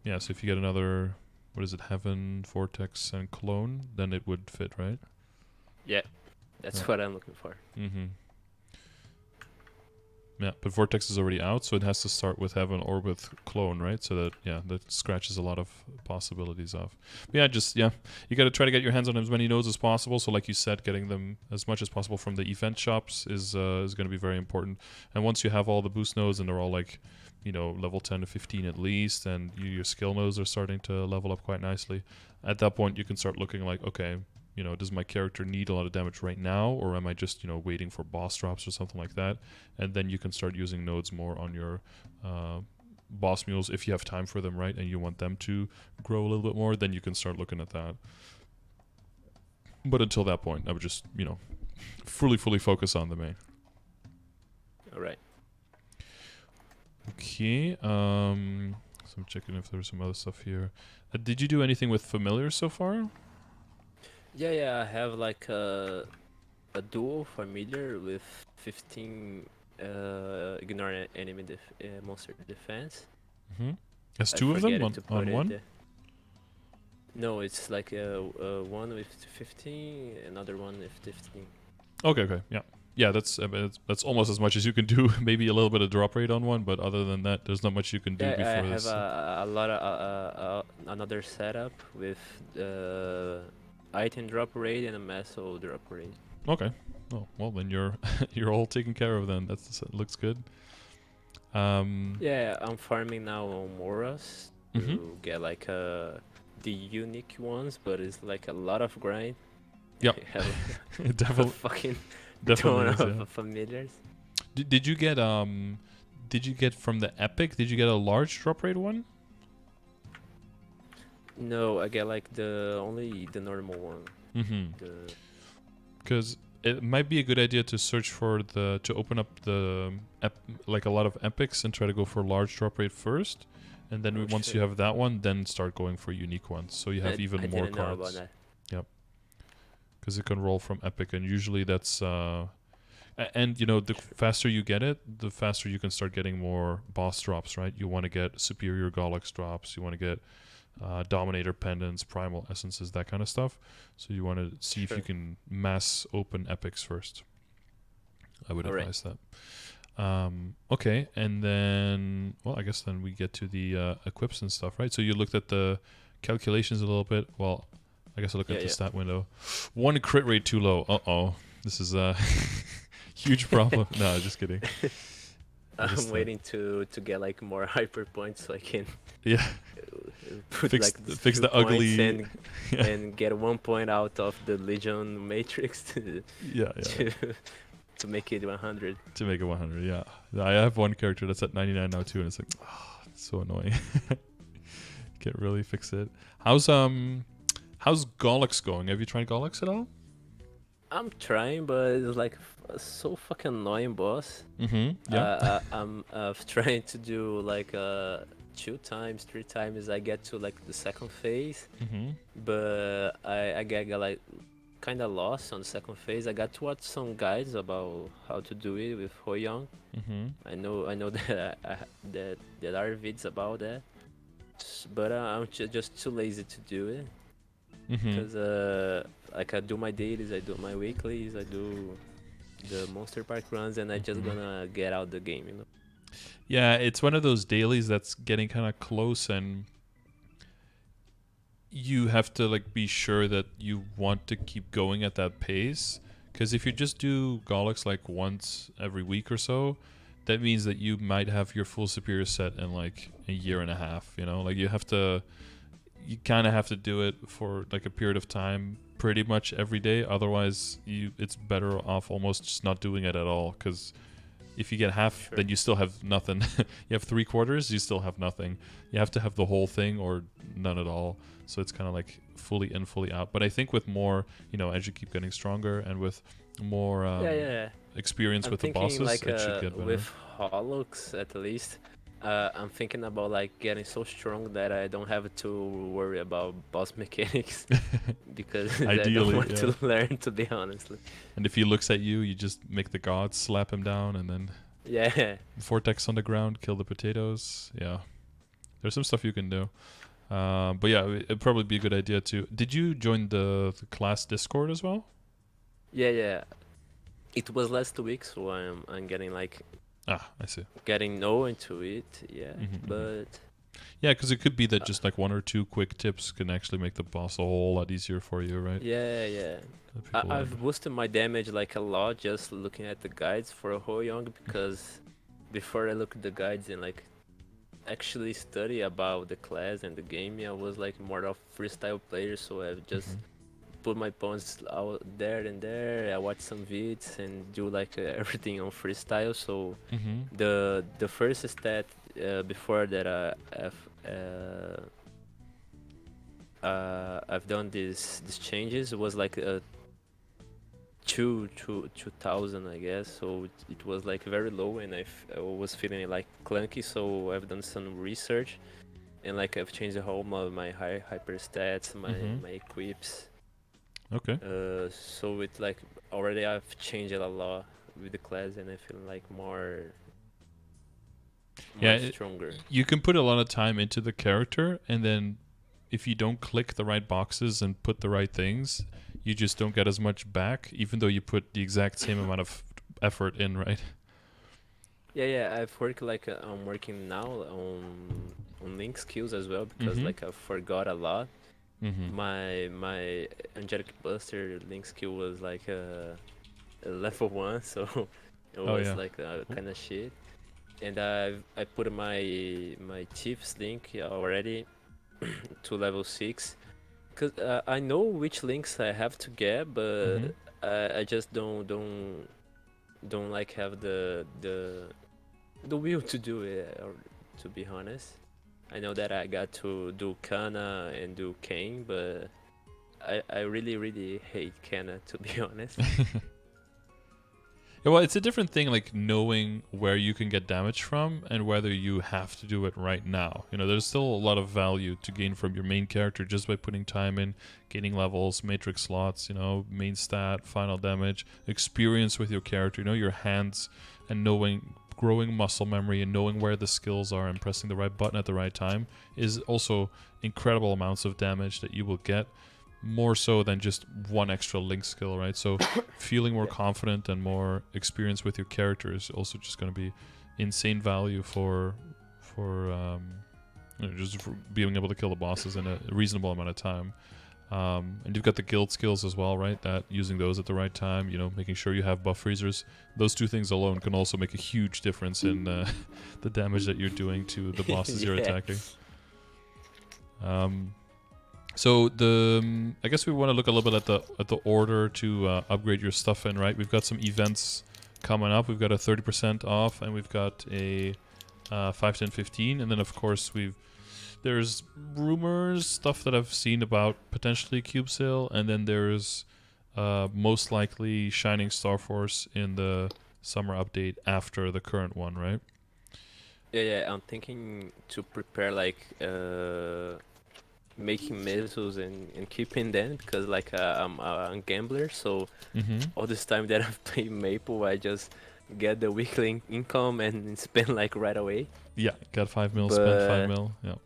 Yeah. So if you get another, what is it, heaven, vortex, and clone, then it would fit, right? Yeah, that's what I'm looking for. Yeah, but vortex is already out, so it has to start with heaven or with clone, right? So that scratches a lot of possibilities off. But you got to try to get your hands on as many nodes as possible. So like you said, getting them as much as possible from the event shops is going to be very important. And once you have all the boost nodes and they're all like, level 10 to 15 at least, and your skill nodes are starting to level up quite nicely, at that point you can start looking like, okay, does my character need a lot of damage right now, or am I just, waiting for boss drops or something like that? And then you can start using nodes more on your boss mules if you have time for them, right? And you want them to grow a little bit more, then you can start looking at that. But until that point, I would just, fully focus on the main. All right. Okay. So I'm checking if there's some other stuff here. Did you do anything with familiars so far? Yeah, I have like a dual familiar with 15 ignore enemy monster defense. That's 2 of them on one? No, it's like one with 15, another one with 15. Okay, yeah. Yeah, that's almost as much as you can do. Maybe a little bit of drop rate on one, but other than that, there's not much you can do before this. I have a lot of another setup with item drop rate and a muscle drop rate. Okay. Oh well, then you're all taken care of. Then that looks good. Yeah, I'm farming now on Moras to get like the unique ones, but it's like a lot of grind. Yep. Definitely. Fucking definitely ton of familiars. Did you get from the epic? Did you get a large drop rate one? No, I get like only the normal one. Because it might be a good idea to search for to open up like a lot of epics and try to go for large drop rate first, and then once you have that one, then start going for unique ones. So you have even more cards. Know about that. Yep. Because it can roll from epic, and usually that's and the faster you get it, the faster you can start getting more boss drops, right? You want to get superior Golex drops. You want to get Dominator pendants, primal essences, that kind of stuff. So you want to see if you can mass open epics first. I would advise that. Okay, and then, well, I guess then we get to the equips and stuff, right? So you looked at the calculations a little bit. Well, I guess I look at the stat window. 1 crit rate too low. Uh-oh. This is a huge problem. No, just kidding. I'm waiting to get like more hyper points so I can put fix the ugly and get 1 point out of the Legion Matrix to make it 100. To make it 100, yeah. I have one character that's at 99 now too, and it's like, oh, it's so annoying. Can't really fix it. How's Gollux going? Have you tried Gollux at all? I'm trying, but it's like so fucking annoying, boss. Yeah. I'm trying to do like 2 times, 3 times. I get to like the second phase, but I get like kind of lost on the second phase. I got to watch some guides about how to do it with HoYoung. I know that there are vids about that, but I'm just too lazy to do it. Because like I do my dailies, I do my weeklies, I do the monster park runs, and I just gonna get out the game, you know. Yeah, it's one of those dailies that's getting kind of close, and you have to like be sure that you want to keep going at that pace. Because if you just do Gollux like once every week or so, that means that you might have your full superior set in like a year and a half. You know, like you kind of have to do it for like a period of time pretty much every day. Otherwise, it's better off almost just not doing it at all, because if you get half, then you still have nothing. You have 3/4, you still have nothing. You have to have the whole thing or none at all. So it's kind of like fully in, fully out. But I think with more, as you keep getting stronger and with more experience with the bosses, like, it should get better. With Holux, at least, I'm thinking about like getting so strong that I don't have to worry about boss mechanics because ideally, I don't want to learn, to be honest. And if he looks at you, you just make the gods slap him down, and then vortex on the ground, kill the potatoes. Yeah, there's some stuff you can do. But yeah, it'd probably be a good idea to. Did you join the class Discord as well? Yeah. It was last week, so I'm getting like. I see. Getting into it, but yeah, because it could be that just like 1 or 2 quick tips can actually make the boss a whole lot easier for you, right? Yeah. I've boosted my damage like a lot just looking at the guides for HoYoung, because before I look at the guides and like actually study about the class and the game, I was like more of freestyle player, so I've just put my pawns out there and there. I watch some vids and do like everything on freestyle. So the first stat before that I've done these changes was like 2000, I guess. So it was like very low, and I was feeling like clunky. So I've done some research, and like I've changed the whole my hyper stats, my equips. Okay. So it's like already I've changed it a lot with the class, and I feel like more stronger. You can put a lot of time into the character, and then if you don't click the right boxes and put the right things, you just don't get as much back, even though you put the exact same amount of effort in, right? Yeah. I've worked like I'm working now on link skills as well, because like I forgot a lot. My Angelic Buster link skill was like a level 1, so it was like kind of shit. And I put my Chief's link already to level 6, because I know which links I have to get, but I just don't like have the will to do it, or to be honest. I know that I got to do Kana and do Kane, but I really hate Kana, to be honest. Yeah, well, it's a different thing, like knowing where you can get damage from and whether you have to do it right now. There's still a lot of value to gain from your main character just by putting time in, gaining levels, matrix slots, main stat, final damage, experience with your character, your hands, and knowing growing muscle memory and knowing where the skills are and pressing the right button at the right time is also incredible amounts of damage that you will get, more so than just one extra link skill, right? So feeling more confident and more experience with your character is also just going to be insane value for just for being able to kill the bosses in a reasonable amount of time. And you've got the guild skills as well, right? That using those at the right time, making sure you have buff freezers. Those two things alone can also make a huge difference in the damage that you're doing to the bosses you're attacking. So I guess we want to look a little bit at the order to upgrade your stuff in, right? We've got some events coming up. We've got a 30% off, and we've got a 5, 10, 15, and then of course there's rumors, stuff that I've seen about potentially Cube Sale, and then there's most likely Shining Star Force in the summer update after the current one, right? Yeah, I'm thinking to prepare like making mesos and keeping them, because like I'm a gambler, so all this time that I've played Maple, I just get the weekly income and spend like right away. Yeah, got 5 mil, spent 5 mil, yeah.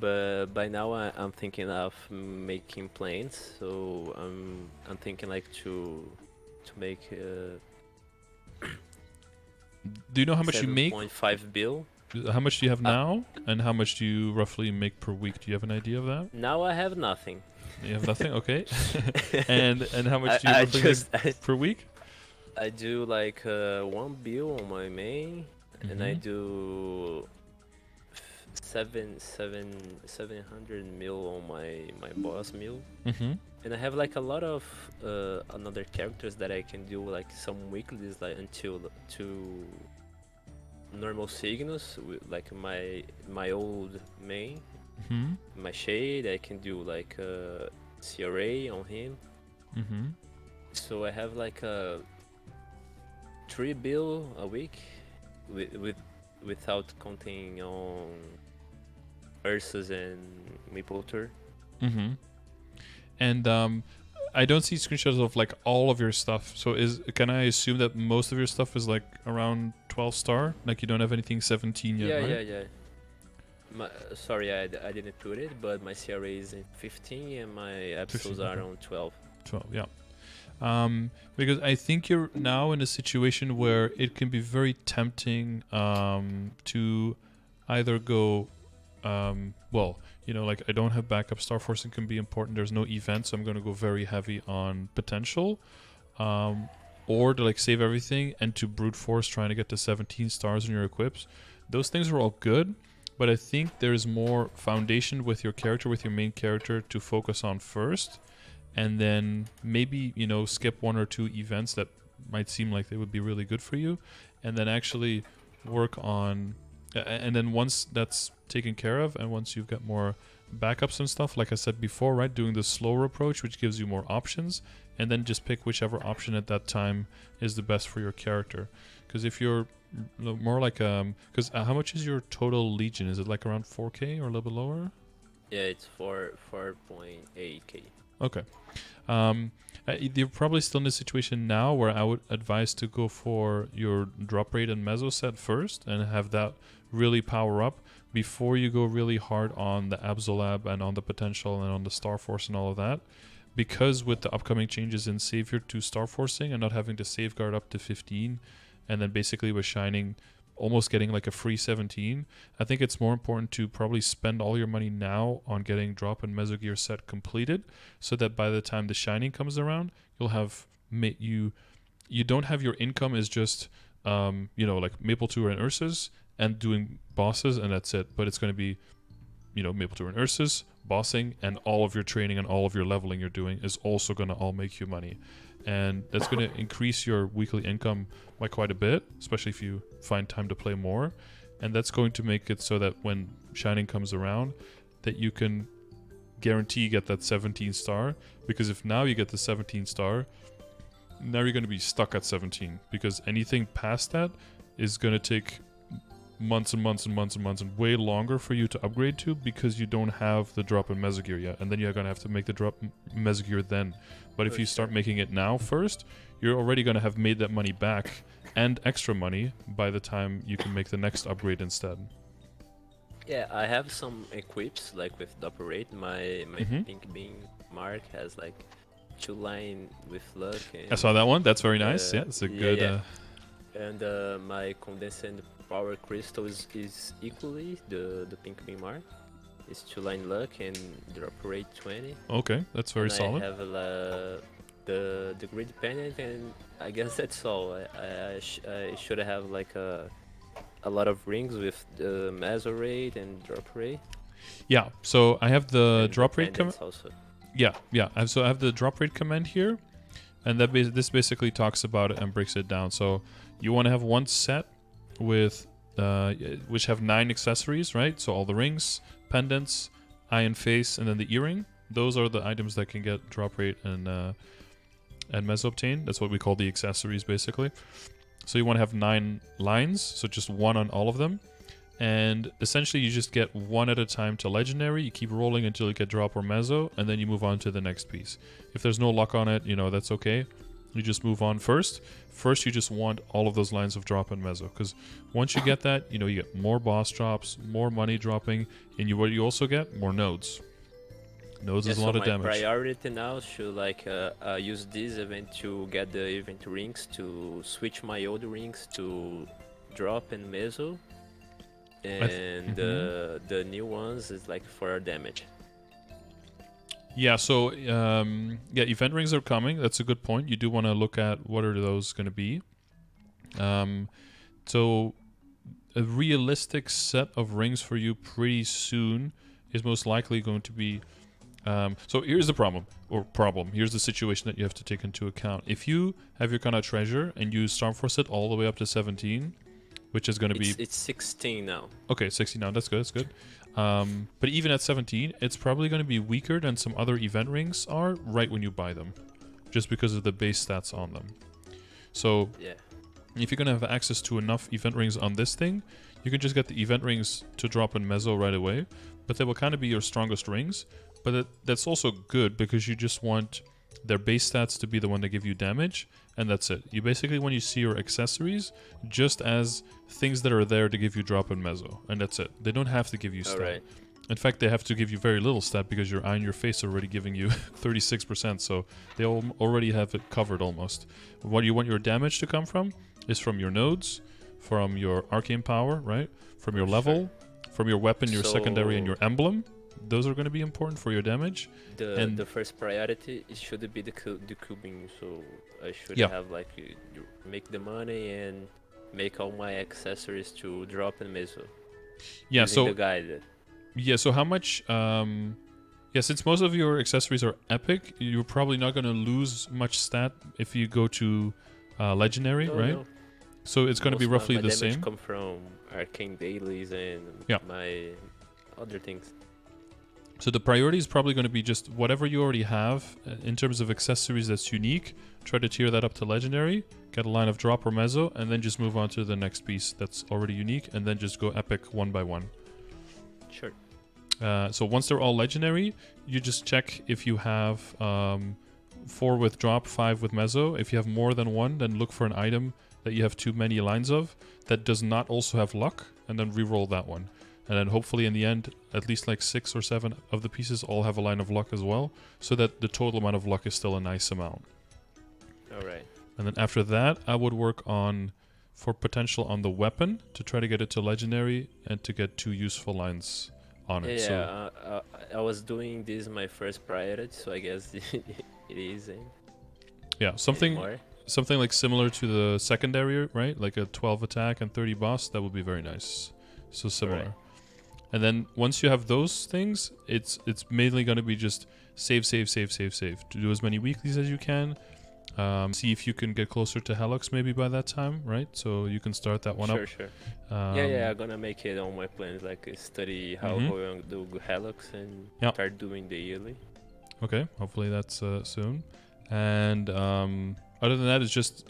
But by now I'm thinking of making planes, so I'm thinking like to make Do you know how much you make? 7.5 bill. How much do you have now, and how much do you roughly make per week? Do you have an idea of that? Now I have nothing. You have nothing, okay. and how much do you roughly make per week? I do like 1 bill on my main, and I do 700 mil on my boss mil. And I have like a lot of another characters that I can do like some weeklies, like until 2 normal signals, like my old main, my shade. I can do like CRA on him. So I have like a 3 bill a week without counting on Ursus and Maple Tour. And I don't see screenshots of like all of your stuff. So can I assume that most of your stuff is like around 12 star? Like you don't have anything 17 yet, right? Yeah. Sorry, I didn't put it, but my CRA is in 15 and my episodes are on 12. 12, yeah. Because I think you're now in a situation where it can be very tempting to either go, like I don't have backup. Star Forcing can be important. There's no event, so I'm going to go very heavy on potential. Or to like save everything and to brute force trying to get to 17 stars in your equips. Those things are all good, but I think there's more foundation with your character, with your main character, to focus on first. And then maybe, skip 1 or 2 events that might seem like they would be really good for you. And then actually work on... And then once that's taken care of, and once you've got more backups and stuff, like I said before, right, doing the slower approach, which gives you more options, and then just pick whichever option at that time is the best for your character. Because if you're more like... Because how much is your total Legion? Is it like around 4K or a little bit lower? Yeah, it's 4.8K. Okay. You're probably still in a situation now where I would advise to go for your drop rate and meso set first and have that really power up before you go really hard on the Absolab and on the potential and on the Star Force and all of that. Because with the upcoming changes in Savior to Star Forcing and not having to safeguard up to 15, and then basically with Shining almost getting like a free 17, I think it's more important to probably spend all your money now on getting drop and meso gear set completed, so that by the time the Shining comes around, you'll have you don't have your income is just like Maple Tour and Ursus and doing bosses, and that's it. But it's going to be Maple Tour and Ursus, bossing, and all of your training and all of your leveling you're doing is also going to all make you money. And that's going to increase your weekly income by quite a bit, especially if you find time to play more. And that's going to make it so that when Shining comes around, that you can guarantee get that 17 star. Because if now you get the 17 star, now you're going to be stuck at 17. Because anything past that is going to take months and months and months and months and way longer for you to upgrade to, because you don't have the drop in meso gear yet. And then you're going to have to make the drop meso gear then. But if you start making it now first, you're already going to have made that money back and extra money by the time you can make the next upgrade instead. Yeah, I have some equips like with the operate. My Mhm. pink bean mark has like 2 line with luck I saw and that one. That's very nice. Yeah, it's a yeah, good. yeah. And my condensed power crystal is equally the pink bean mark. It's 2 line luck and drop rate 20. Okay, that's very And solid. I have the grid pendant, and I guess that's all. I should have like a lot of rings with the meso rate and drop rate. Yeah. So I have the And drop rate command. pendants also. Yeah, yeah. So I have the drop rate command here, and this basically talks about it and breaks it down. So you want to have one set with which have 9 accessories, right? So all the rings, pendants, eye and face, and then the earring. Those are the items that can get drop rate and meso obtained. That's what we call the accessories, basically. So you want to have 9 lines, so just one on all of them. And essentially you just get one at a time to legendary. You keep rolling until you get drop or meso, and then you move on to the next piece. If there's no luck on it, that's okay. You just move on first. First, you just want all of those lines of drop and meso, because once you get that, you get more boss drops, more money dropping, and what you also get? More nodes. Nodes is a lot of damage. My priority now should use this event to get the event rings, to switch my old rings to drop and meso, and the new ones is like for damage. Yeah, so event rings are coming. That's a good point. You do want to look at what are those going to be. So a realistic set of rings for you pretty soon is most likely going to be. So here's the problem. Here's the situation that you have to take into account. If you have your kind of treasure and you Storm Force it all the way up to 17, which is going to be... It's 16 now. Okay, 16 now. That's good. But even at 17, it's probably going to be weaker than some other event rings are right when you buy them, just because of the base stats on them. So yeah, if you're going to have access to enough event rings on this thing, you can just get the event rings to drop in meso right away, but they will kind of be your strongest rings. But that's also good because you just want their base stats to be the one that give you damage, and that's it. You basically, when you see your accessories, just as things that are there to give you drop and meso, and that's it. They don't have to give you stat. Right. In fact, they have to give you very little stat because your eye and your face are already giving you 36%, so they already have it covered almost. What you want your damage to come from is from your nodes, from your arcane power, right? From your level, from your weapon, your secondary, and your emblem. Those are going to be important for your damage. The first priority should be the cubing, so I should have you make the money and make all my accessories to drop and meso. Yeah, so the guide. Yeah, so how much? Since most of your accessories are epic, you're probably not going to lose much stat if you go to legendary, right? No. So it's going to be roughly the same. Come from arcane dailies and my other things. So the priority is probably going to be just whatever you already have in terms of accessories that's unique. Try to tier that up to legendary, get a line of drop or meso, and then just move on to the next piece that's already unique, and then just go epic one by one. Sure. So once they're all legendary, you just check if you have 4 with drop, 5 with meso. If you have more than one, then look for an item that you have too many lines of that does not also have luck, and then re-roll that one. And then hopefully in the end, at least like 6 or 7 of the pieces all have a line of luck as well, so that the total amount of luck is still a nice amount. Alright. And then after that, I would work for potential on the weapon to try to get it to legendary and to get 2 useful lines on it. Yeah, I was doing this my first priority, so I guess it is. Yeah, something like similar to the secondary, right? Like a 12 attack and 30 boss, that would be very nice. So similar. Right. And then once you have those things, it's mainly going to be just save. To do as many weeklies as you can. See if you can get closer to Helix maybe by that time, right? So you can start that one up. Sure. I'm gonna make it on my plans, like study how HoYoung do Helix and start doing the yearly. Okay, hopefully that's soon. And other than that, it's just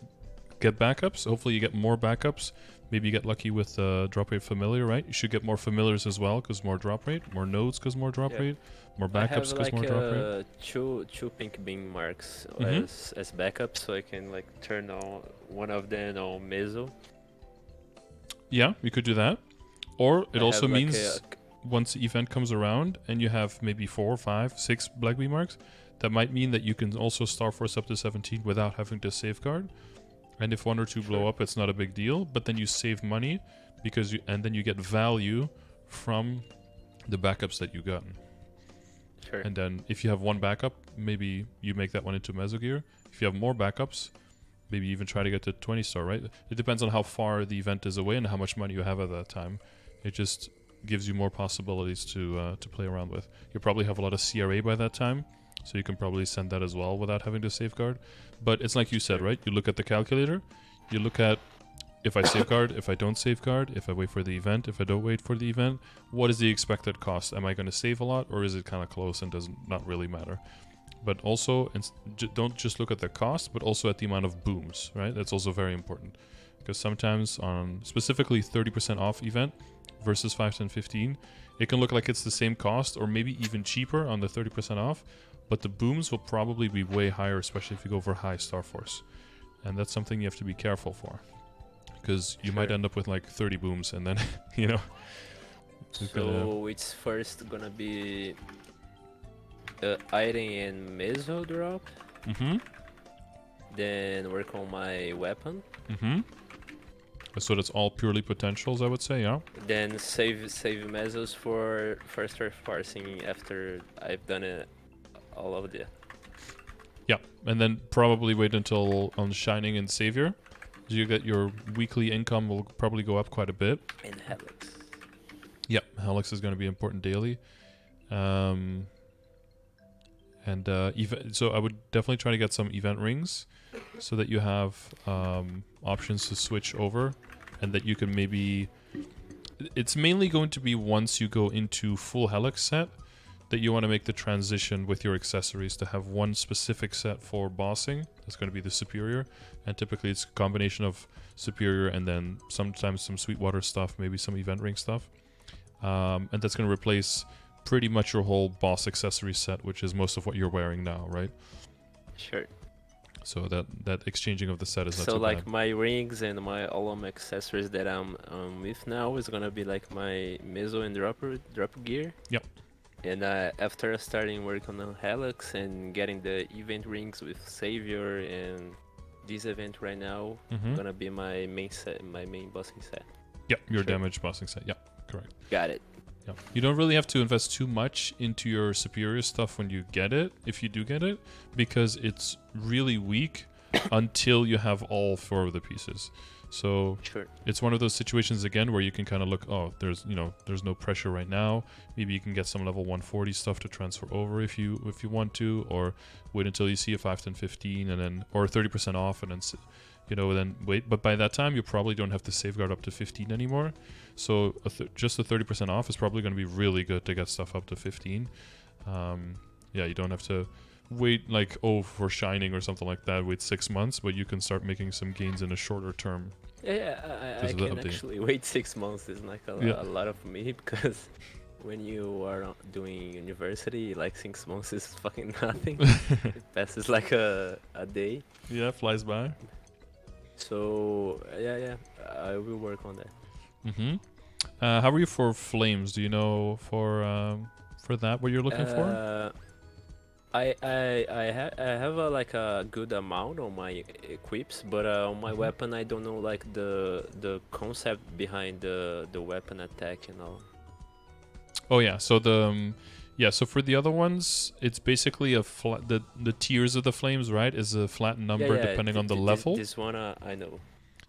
get backups. Hopefully you get more backups. Maybe you get lucky with drop rate familiar, right? You should get more familiars as well, because more drop rate. More nodes, because more drop Yeah. rate. More I have backups, because like more drop rate. two pink bean marks Mhm. as backups, so I can like turn on one of them on Meso. Yeah, you could do that. Or it I also have like means once the event comes around and you have maybe 4, 5, 6 black bean marks, that might mean that you can also Star Force up to 17 without having to safeguard. And if 1 or 2 blow up, it's not a big deal. But then you save money because and then you get value from the backups that you've gotten. Sure. And then if you have 1 backup, maybe you make that one into Meso gear. If you have more backups, maybe even try to get to 20 star, right? It depends on how far the event is away and how much money you have at that time. It just gives you more possibilities to play around with. You probably have a lot of CRA by that time, so you can probably send that as well without having to safeguard. But it's like you said, right? You look at the calculator, you look at if I safeguard, if I don't safeguard, if I wait for the event, if I don't wait for the event, what is the expected cost? Am I going to save a lot, or is it kind of close and does not really matter? But also, don't just look at the cost, but also at the amount of booms, right? That's also very important. Because sometimes on specifically 30% off event versus 5, 10, 15, it can look like it's the same cost or maybe even cheaper on the 30% off, but the booms will probably be way higher, especially if you go for high Star Force. And that's something you have to be careful for. Because you might end up with like 30 booms and then, you know. So it's first gonna be item and Meso drop. Mm-hmm. Then work on my weapon. Mm-hmm. So that's all purely potentials, I would say, yeah? Then save Mesos for first forcing after I've done it all of the. Yeah, and then probably wait until on Shining and Savior. So you get your weekly income will probably go up quite a bit. And Helix. Yep, Helix is going to be important daily. So I would definitely try to get some event rings so that you have options to switch over and that you can maybe... It's mainly going to be once you go into full Helix set that you want to make the transition with your accessories to have one specific set for bossing. That's going to be the Superior. And typically it's a combination of Superior and then sometimes some Sweetwater stuff, maybe some event ring stuff. And that's going to replace pretty much your whole boss accessory set, which is most of what you're wearing now, right? Sure. So that exchanging of the set is not so too like bad. my rings and all of my accessories that I'm with now is gonna be like my Meso and drop gear. Yep. And after starting work on the Helix and getting the event rings with Savior and this event right now, gonna be my main set, my main bossing set. Yep, your damage bossing set. Yep, correct. Got it. Yeah. You don't really have to invest too much into your Superior stuff when you get it, if you do get it, because it's really weak until you have all 4 of the pieces. So it's one of those situations again where you can kind of look, oh, there's no pressure right now. Maybe you can get some level 140 stuff to transfer over if you want to, or wait until you see a 5, 10, 15 and then or 30% off and then then wait. But by that time you probably don't have to safeguard up to 15 anymore. So just the 30% off is probably going to be really good to get stuff up to 15. You don't have to wait for Shining or something like that, wait 6 months, but you can start making some gains in a shorter term. Yeah, I can actually wait 6 months. It's like a lot of me because when you are doing university, like 6 months is fucking nothing. It passes like a day. Yeah, flies by. So yeah, I will work on that. How are you for flames? Do you know for that what you're looking for? I have a good amount on my equips, but on my weapon I don't know like the concept behind the weapon attack and all. Oh yeah, so so for the other ones, it's basically a flat. The tiers of the flames, right, is a flat number depending on the level. This one I know.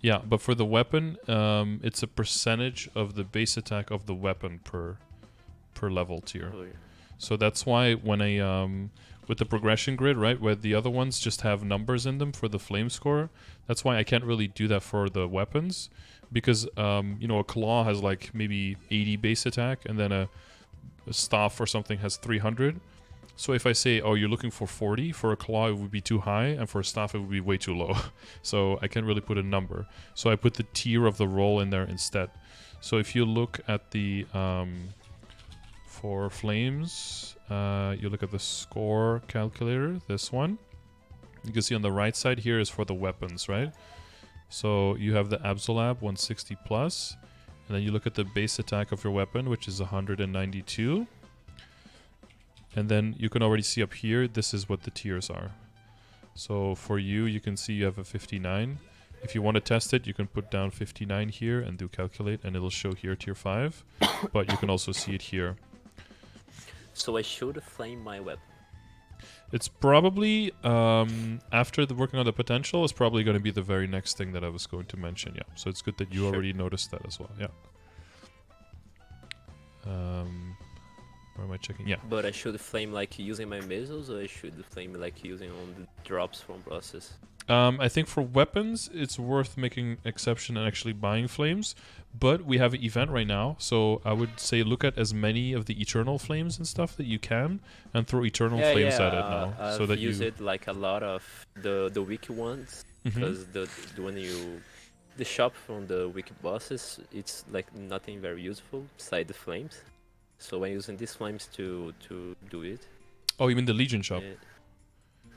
Yeah, but for the weapon, it's a percentage of the base attack of the weapon per level tier. Oh, yeah. So that's why when with the progression grid, right, where the other ones just have numbers in them for the flame score, that's why I can't really do that for the weapons, because a claw has like maybe 80 base attack, and then a staff or something has 300. So if I say, oh, you're looking for 40, for a claw it would be too high, and for a staff it would be way too low. So I can't really put a number. So I put the tier of the roll in there instead. So if you look at the, for flames, you look at the score calculator, this one. You can see on the right side here is for the weapons, right? So you have the Absolab 160 plus, and then you look at the base attack of your weapon, which is 192. And then you can already see up here, this is what the tiers are. So for you, you can see you have a 59. If you want to test it, you can put down 59 here and do calculate, and it'll show here tier 5. But you can also see it here. So I should flame my weapon. It's probably, after the working on the potential, it's probably going to be the very next thing that I was going to mention, yeah. So it's good that you already noticed that as well, yeah. Where am I checking? Yeah. But I should flame like using my missiles, or I should flame like using on the drops from bosses? I think for weapons, it's worth making exception and actually buying flames. But we have an event right now, so I would say look at as many of the eternal flames and stuff that you can, and throw eternal flames at it now, I've so that used it like a lot of the wiki ones, because when you the shop from the wiki bosses, it's like nothing very useful beside the flames. So I'm using these flames to do it. Oh, you mean the Legion shop?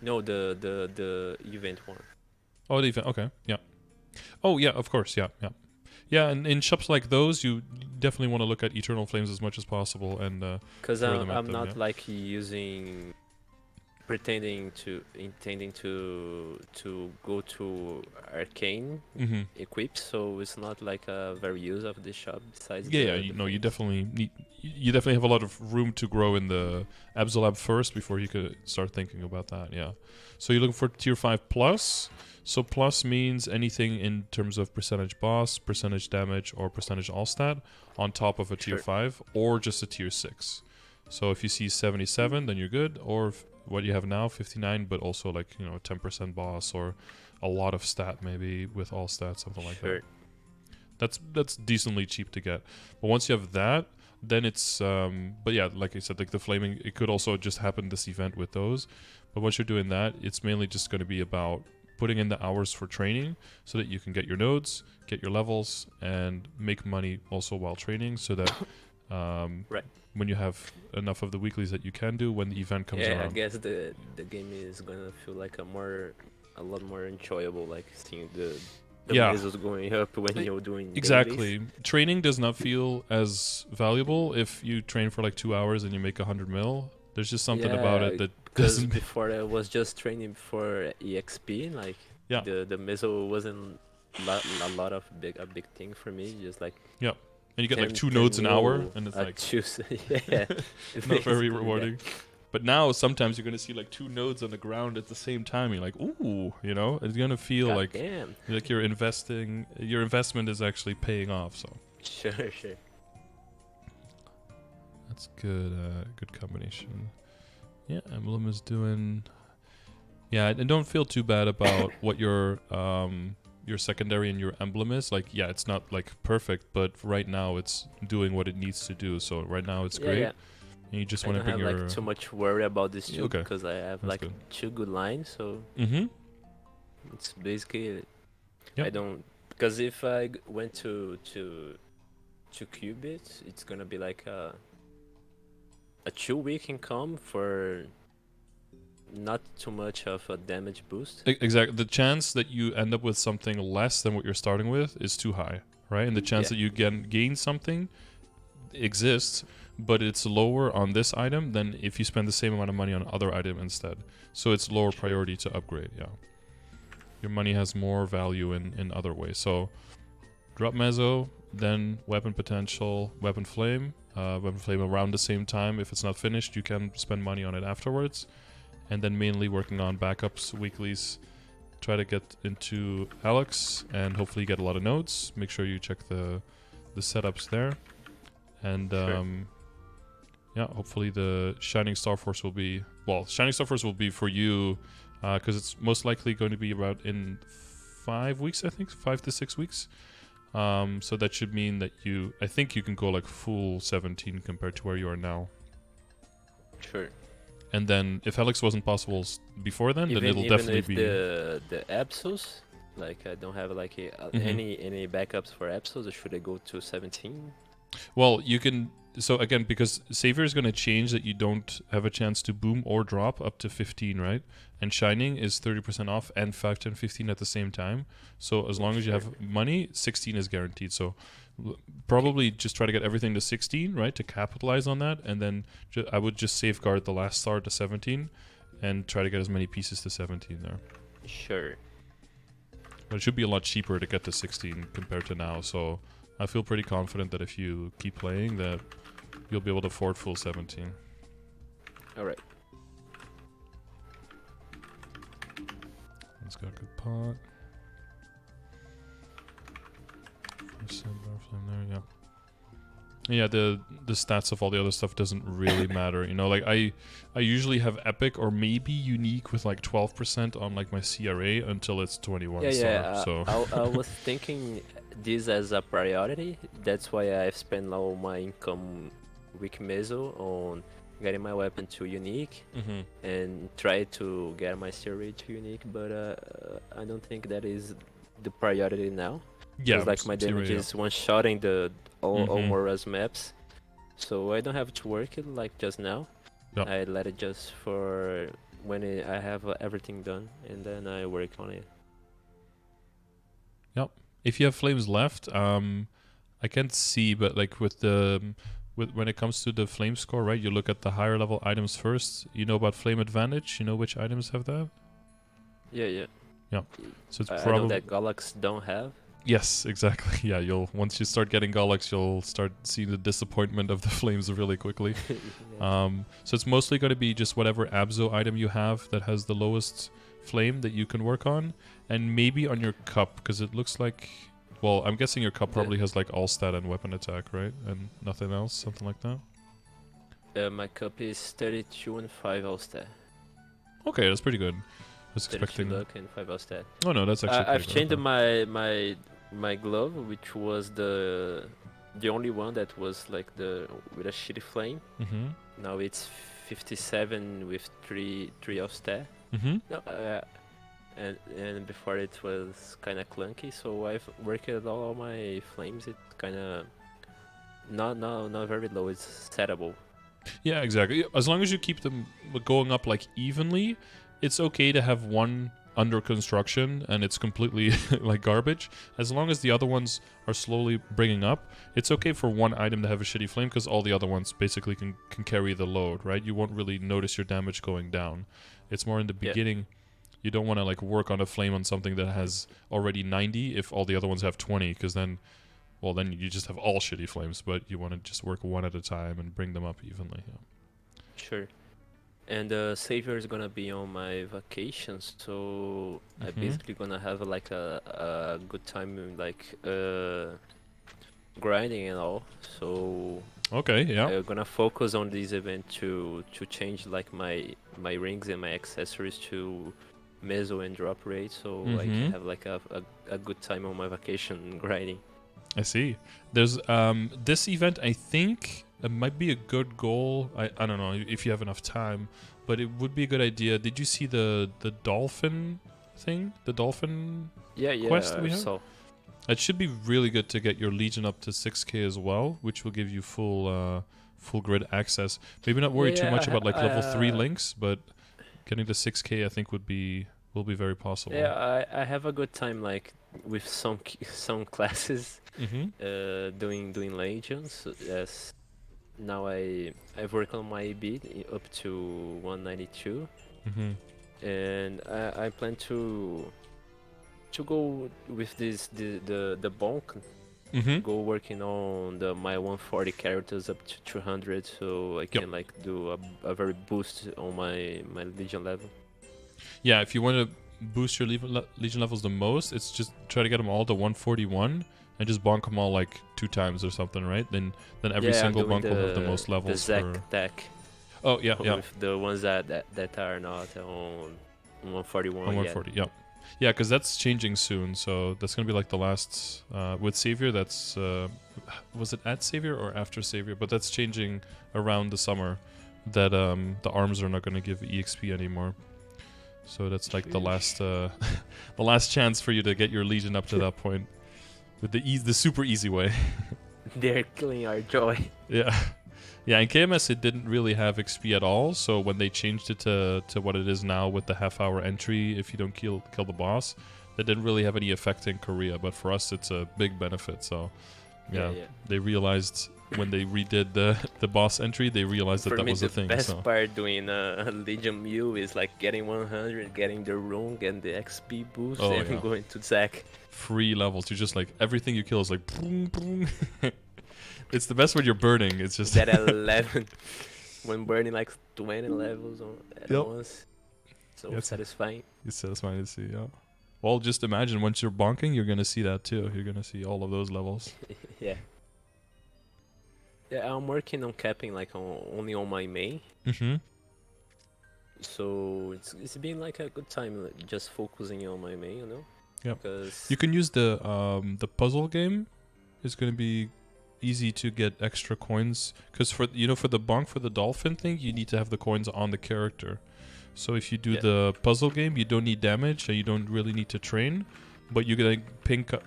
No, the event one. Oh, the event. Okay, yeah. Oh, yeah. Of course, yeah, yeah, yeah. And in shops like those, you definitely want to look at Eternal Flames as much as possible, and because I'm not like using, intending to go to arcane equipped, so it's not like a very use of the shop besides. You definitely need. You definitely have a lot of room to grow in the Absolab first before you could start thinking about that. Yeah. So you're looking for tier 5 plus. So plus means anything in terms of percentage boss, percentage damage, or percentage all stat on top of a tier 5, or just a tier 6. So if you see 77, then you're good, or what you have now, 59, but also like, you know, 10% boss or a lot of stat maybe with all stats, something like that. That's decently cheap to get. But once you have that, then it's but yeah, like I said, like the flaming, it could also just happen this event with those. But once you're doing that, it's mainly just going to be about putting in the hours for training so that you can get your nodes, get your levels, and make money also while training, so that when you have enough of the weeklies that you can do when the event comes around. I guess the game is gonna feel like a lot more enjoyable, like seeing the missiles going up when you're doing exactly dailies. Training does not feel as valuable if you train for like 2 hours and you make 100 mil. There's just something about it that because before I was just training for EXP, like the missile wasn't a lot of a big thing for me, just like and you get like 2 nodes an hour, and it's like not very rewarding. But now sometimes you're gonna see like 2 nodes on the ground at the same time. You're like, ooh, you know, it's gonna feel like you're investing. Your investment is actually paying off. So sure. That's good. Good combination. Yeah, Emblem is doing. Yeah, and don't feel too bad about what your secondary and your emblem is. Like, yeah, it's not like perfect, but right now it's doing what it needs to do. So right now it's great. And you just want to bring your. I don't have like too much worry about this too, because I have like 2 good lines. So it's basically I don't, because if I went to Qubit, it's gonna be like a 2-week income for not too much of a damage boost. Exactly. The chance that you end up with something less than what you're starting with is too high, right? And the chance that you gain something exists, but it's lower on this item than if you spend the same amount of money on other item instead. So it's lower priority to upgrade, Your money has more value in other ways. So drop Mezzo, then weapon potential, weapon flame around the same time. If it's not finished, you can spend money on it afterwards. And then mainly working on backups, weeklies, try to get into Alex, and hopefully get a lot of nodes. Make sure you check the setups there. And hopefully the Shining Star Force will be... Well, Shining Star Force will be for you, because it's most likely going to be about in 5 weeks, I think. 5 to 6 weeks. So that should mean that I think you can go like full 17 compared to where you are now. Sure. And then if Helix wasn't possible before then it'll definitely if be... the Absols, like I don't have like any backups for Absols, should I go to 17? Well, you can... So again, because Savior is going to change that you don't have a chance to boom or drop up to 15, right? And Shining is 30% off and 5, 10, 15 at the same time. So as long as you have money, 16 is guaranteed. So probably just try to get everything to 16, right? To capitalize on that. And then I would just safeguard the last star to 17 and try to get as many pieces to 17 there. Sure. But it should be a lot cheaper to get to 16 compared to now. So I feel pretty confident that if you keep playing that you'll be able to afford full 17. Alright. It's got a good pot. Flame there, yeah, the stats of all the other stuff doesn't really matter. You know, like I usually have epic or maybe unique with like 12% on like my CRA until it's 21 star. So I was thinking this as a priority. That's why I spend all my income week meso on getting my weapon to unique and try to get my CRA to unique. But I don't think that is the priority now. yeah, It's like my damage is one-shotting the all Mora's maps, so I don't have to work it like just now. Yep. I let it just for when I have everything done, and then I work on it. Yep. If you have flames left, I can't see, but like with the when it comes to the flame score, right? You look at the higher level items first. You know about flame advantage. You know which items have that. Yeah. So it's I know probably that Galax don't have. yes, exactly. Yeah, you'll once you start getting Galax, you'll start seeing the disappointment of the flames really quickly. So it's mostly going to be just whatever Abzo item you have that has the lowest flame that you can work on, and maybe on your cup, because it looks like, well, I'm guessing your cup probably has like all stat and weapon attack, right? And nothing else, something like that. My cup is 32 and 5 all stat. Okay, that's pretty good. I was 32 expecting. luck and 5 all stat. Oh no, that's actually. I've pretty good. changed my glove, which was the only one that was like with a shitty flame. Now it's 57 with 3 of stat. No, and before it was kind of clunky, so I've worked all my flames. It's kind of not very low. It's settable. Yeah, exactly. As long as you keep them going up like evenly, it's okay to have one under construction and it's completely like garbage. As long as the other ones are slowly bringing up, it's okay for one item to have a shitty flame because all the other ones basically can carry the load, right? You won't really notice your damage going down. It's more in the beginning. You don't want to like work on a flame on something that has already 90 if all the other ones have 20, because then you just have all shitty flames. But you want to just work one at a time and bring them up evenly. Yeah. Sure. And Savior is gonna be on my vacations, so I'm basically gonna have like a good time like grinding and all. So okay, yeah. I'm gonna focus on this event to change like my rings and my accessories to meso and drop rate, so I can have like a good time on my vacation grinding. I see. There's this event, I think it might be a good goal. I don't know if you have enough time, but it would be a good idea. Did you see the dolphin thing? The dolphin quest that we have? So it should be really good to get your Legion up to 6k as well, which will give you full grid access. Maybe not worry too much about like level 3 links, but getting to 6k I think will be very possible. Yeah, I have a good time like with some classes doing legions. Yes, now I've worked on my EB up to 192, and I plan to go with the bonk. Go working on my 140 characters up to 200, so I can like do a very boost on my Legion level. Yeah, if you want to boost your Legion levels the most, it's just try to get them all to 141 and just bonk them all like 2 times or something, right? Then every single bonk will have the most levels. The Zac attack. Oh yeah. With the ones that are not on 141. On 140, yeah. Yeah, because that's changing soon, so that's going to be like the last... with Savior, that's... was it at Savior or after Savior? But that's changing around the summer. that the arms are not going to give EXP anymore. So that's like the last the last chance for you to get your Legion up to that point with the super easy way. They're killing our joy. Yeah. Yeah, in KMS it didn't really have XP at all, so when they changed it to what it is now with the half-hour entry if you don't kill the boss, that didn't really have any effect in Korea, but for us it's a big benefit. So yeah. They realized when they redid the boss entry, they realized that was a thing. For me, the best part doing a Legion Mule is like getting 100, getting the rune and the XP boost, and going to Zac. Free levels. You just like everything you kill is like boom, boom. It's the best when you're burning. It's just that 11 when burning like 20 levels at once. So satisfying. It's satisfying to see. Yeah. Well, just imagine once you're bonking, you're gonna see that too. You're gonna see all of those levels. Yeah. Yeah, I'm working on capping like only on my main. Mm-hmm. So it's been like a good time, like, just focusing on my main, you know. Yeah. Because you can use the puzzle game. It's gonna be easy to get extra coins because for the bonk for the dolphin thing, you need to have the coins on the character. So if you do the puzzle game, you don't need damage and you don't really need to train, but you're gonna pick up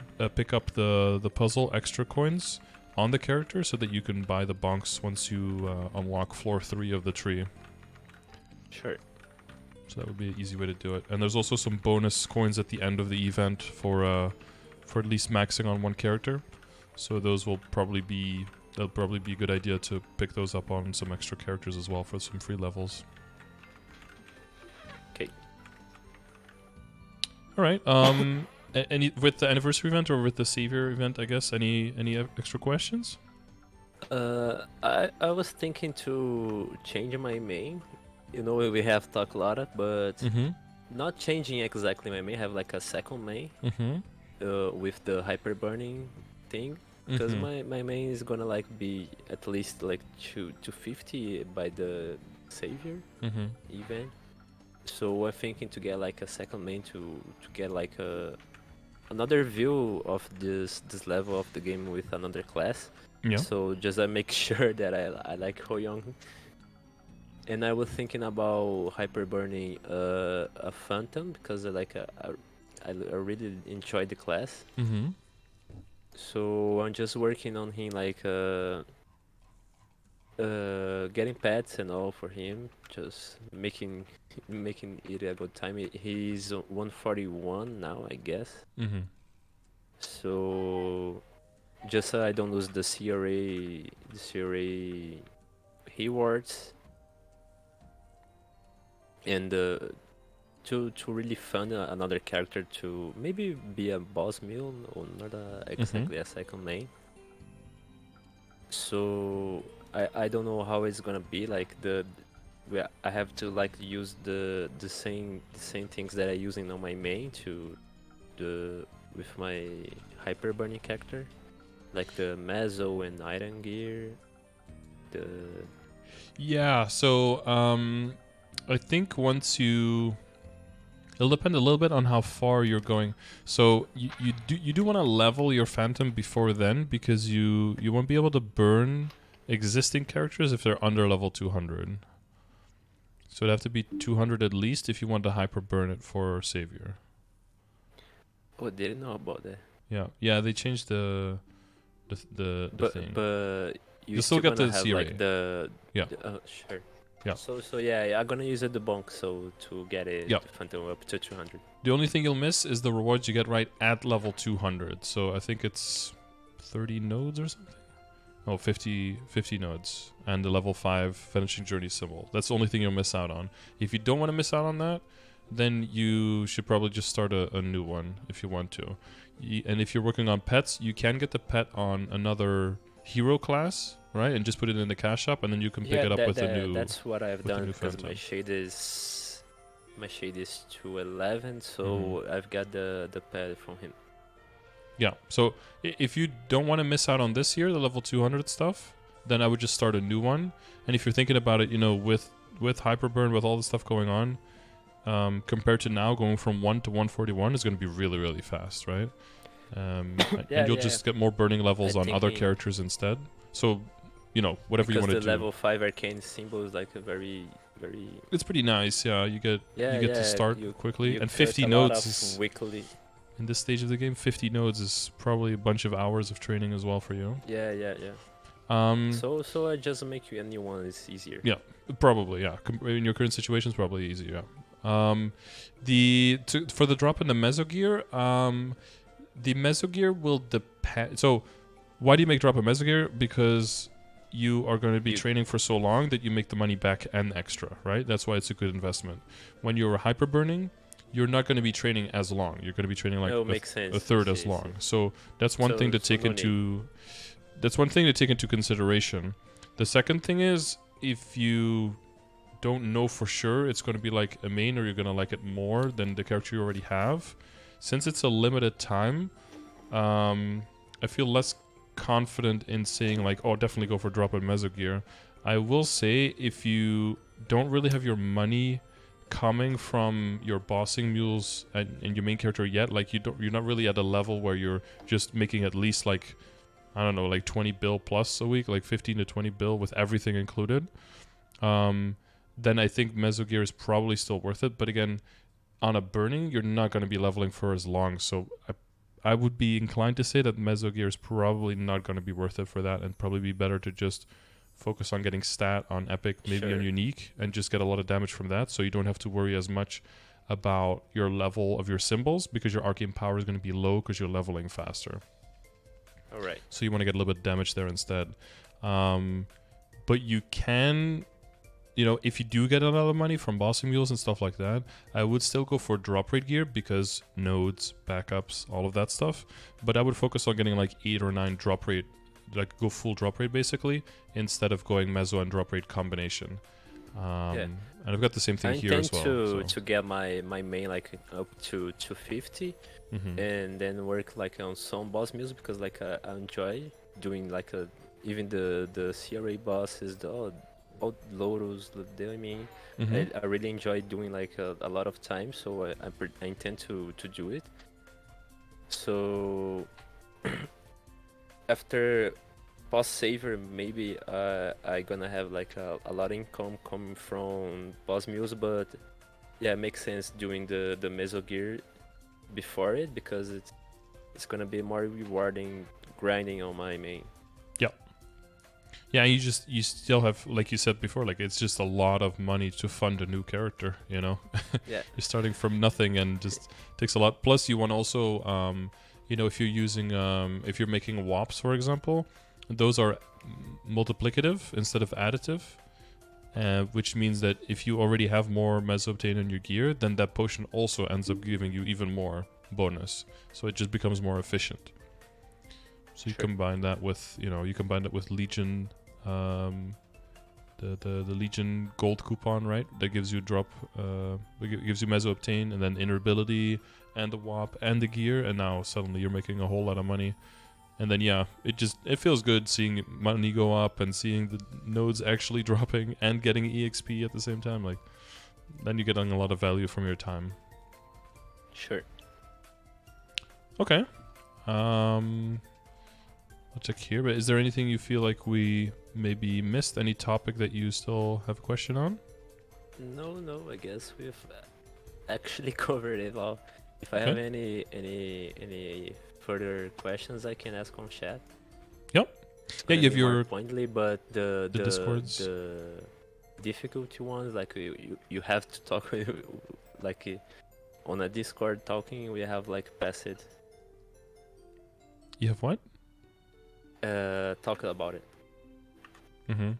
the puzzle extra coins on the character so that you can buy the bonks once you unlock floor 3 of the tree. Sure. So that would be an easy way to do it. And there's also some bonus coins at the end of the event for at least maxing on one character. So those will probably be a good idea to pick those up on some extra characters as well for some free levels. Okay. All right. Any with the anniversary event or with the savior event, I guess. Any extra questions? I was thinking to change my main. You know, we have talked a lot, but not changing exactly my main. Have like a second main with the hyper burning thing. Because my main is gonna like be at least like 250 by the savior event. So I'm thinking to get like a second main to get like another view of this level of the game with another class. Yeah. So just make sure that I like HoYoung. And I was thinking about hyper burning a phantom because I really enjoyed the class. So I'm just working on him like getting pets and all for him, just making it a good time. He's 141 now, I guess. So just so I don't lose the CRA rewards, and to really fund another character to maybe be a boss mule or not exactly a second main. So I don't know how it's gonna be like I have to like use the same things that I using on my main with my hyper burning character, like the Mezzo and iron gear. So I think it'll depend a little bit on how far you're going. So you do want to level your phantom before then, because you won't be able to burn existing characters if they're under level 200. So it'd have to be 200 at least if you want to hyper burn it for savior. Oh, I didn't know about that. Yeah, they changed the thing. But you still get the CRA. Like sure. Yeah. So yeah, I'm gonna use the bonk to get it phantom up to 200. The only thing you'll miss is the rewards you get right at level 200. So I think it's 30 nodes or something. Oh, 50 nodes and the level 5 finishing journey symbol. That's the only thing you'll miss out on. If you don't want to miss out on that, then you should probably just start a new one if you want to. And if you're working on pets, you can get the pet on another hero class, right? And just put it in the cash shop, and then you can pick it up with a new. That's what I've done because my shade is 211, so I've got the pet from him. Yeah. So if you don't want to miss out on this year, the level 200 stuff, then I would just start a new one. And if you're thinking about it, with Hyperburn, with all the stuff going on, compared to now, going from 1 to 141 is going to be really, really fast, right? And you'll just get more burning levels on other characters instead. So whatever you Because want to the do. level 5 arcane symbol is like a very, very. It's pretty nice. Yeah, you get to start You quickly, you and cut 50 a lot nodes of is weekly. in this stage of the game. 50 nodes is probably a bunch of hours of training as well for you. Yeah. Um, So I just make you a new one. It's easier. Yeah, probably. Yeah, in your current situation, it's probably easy. Yeah. For the drop in the meso gear, the meso gear will depend. So, why do you make drop in meso gear? Because you are going to be training for so long that you make the money back and extra, right? That's why it's a good investment. When you're hyper burning, you're not going to be training as long. You're going to be training like makes sense. a third as long. So that's one thing to take into. That's one thing to take into consideration. The second thing is, if you don't know for sure it's going to be like a main or you're going to like it more than the character you already have, since it's a limited time, I feel less confident in saying like, oh, definitely go for drop in meso gear. I will say, if you don't really have your money coming from your bossing mules and your main character yet, like you're not really at a level where you're just making at least like, I don't know, like 20 bill plus a week, like 15 to 20 bill with everything included, then I think meso gear is probably still worth it. But again, on a burning, you're not going to be leveling for as long. So I would be inclined to say that meso gear is probably not going to be worth it for that, and probably be better to just focus on getting stat on epic, maybe on unique, and just get a lot of damage from that, so you don't have to worry as much about your level of your symbols, because your arcane power is going to be low because you're leveling faster. All right. So you want to get a little bit of damage there instead. But you can, if you do get a lot of money from bossing mules and stuff like that, I would still go for drop rate gear, because nodes, backups, all of that stuff. But I would focus on getting like 8 or 9 drop rate, like go full drop rate basically, instead of going meso and drop rate combination. And I've got the same thing here as well. I intend to get my main like up to 250, and then work like on some boss mules, because like I enjoy doing like even the CRA bosses, the Lotus, I really enjoy doing like a lot of time, so I intend to do it. So after boss saver, maybe I gonna have like a lot of income coming from boss mules, but yeah, it makes sense doing the meso gear before it, because it's gonna be more rewarding grinding on my main. Yeah, you still have, like you said before, like it's just a lot of money to fund a new character, Yeah. You're starting from nothing, and just takes a lot. Plus, you want also, if you're using, if you're making WAPs, for example, those are multiplicative instead of additive, which means that if you already have more meso obtained in your gear, then that potion also ends up giving you even more bonus. So it just becomes more efficient. So you combine that with, Legion, the Legion gold coupon, right? That gives you gives you meso obtain, and then inner ability, and the WAP, and the gear, and now suddenly you're making a whole lot of money. And then it feels good seeing money go up and seeing the nodes actually dropping and getting EXP at the same time. Like, then you're getting a lot of value from your time. Sure. Okay. I'll check here, but is there anything you feel like we maybe missed? Any topic that you still have a question on? No, I guess we've actually covered it all. If I have any further questions, I can ask on chat. Yep. Yeah, you have your pointedly, but the Discords, the difficulty ones, like you have to talk like on a Discord talking. We have like passed it. You have what? Talk about it. Mm-hmm.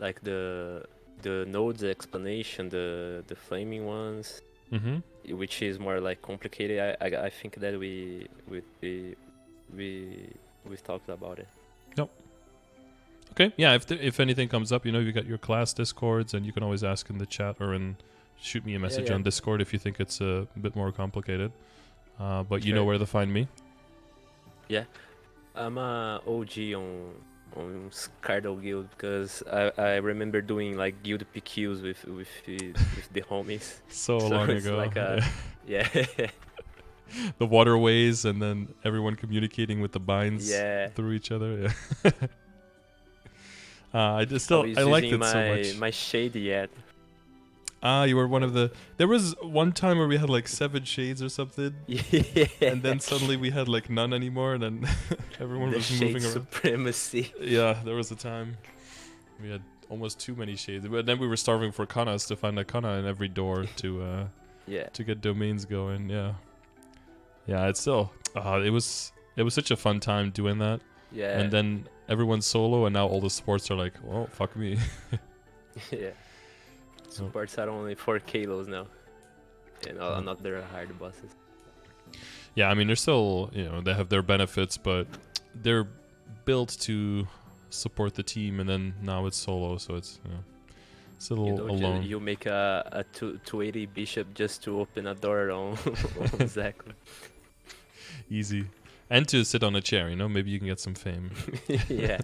Like the nodes explanation, the flaming ones, which is more like complicated. I think that we've talked about it. Yep. Okay. Yeah. If anything comes up, you got your class Discords, and you can always ask in the chat or shoot me a message on Discord if you think it's a bit more complicated. But you know where to find me. Yeah. I'm a OG on Scardor guild, because I remember doing like guild PQs with the homies. So long ago. Like the waterways, and then everyone communicating with the binds through each other. Yeah. I just I still was I liked using it so much. my shade yet. You were one of the. There was one time where we had like 7 shades or something, Yeah. and then suddenly we had like none anymore, and then everyone The was shade moving around. supremacy. Yeah, there was a time we had almost too many shades, but then we were starving for kanas to find a kana in every door Yeah. to get domains going. Yeah, yeah. It's still. It was such a fun time doing that, Yeah. and then everyone's solo, and now all the sports are like, well, fuck me. Yeah. Supports are only 4 kilos now. And Yeah. another hard bosses. Yeah, I mean, they're still, they have their benefits, but they're built to support the team, and then now it's solo, so it's, it's a little alone. You make a 280 bishop just to open a door on exactly. Easy. And to sit on a chair, maybe you can get some fame. Yeah.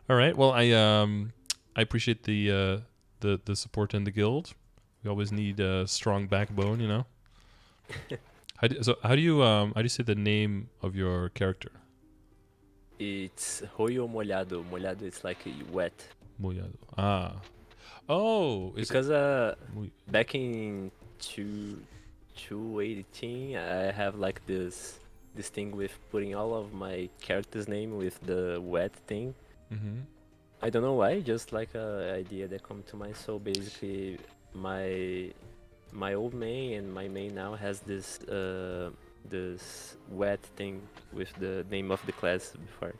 All right. Well, I appreciate the support in the guild. We always need a strong backbone, How do you say the name of your character? It's Hoyo Molhado. Molhado is like wet. Molhado. Ah. Oh, Because back in 2018, I have like this thing with putting all of my character's name with the wet thing. Mm-hmm. I don't know why, just like a idea that come to mind. So basically, my old main and my main now has this wet thing with the name of the class before.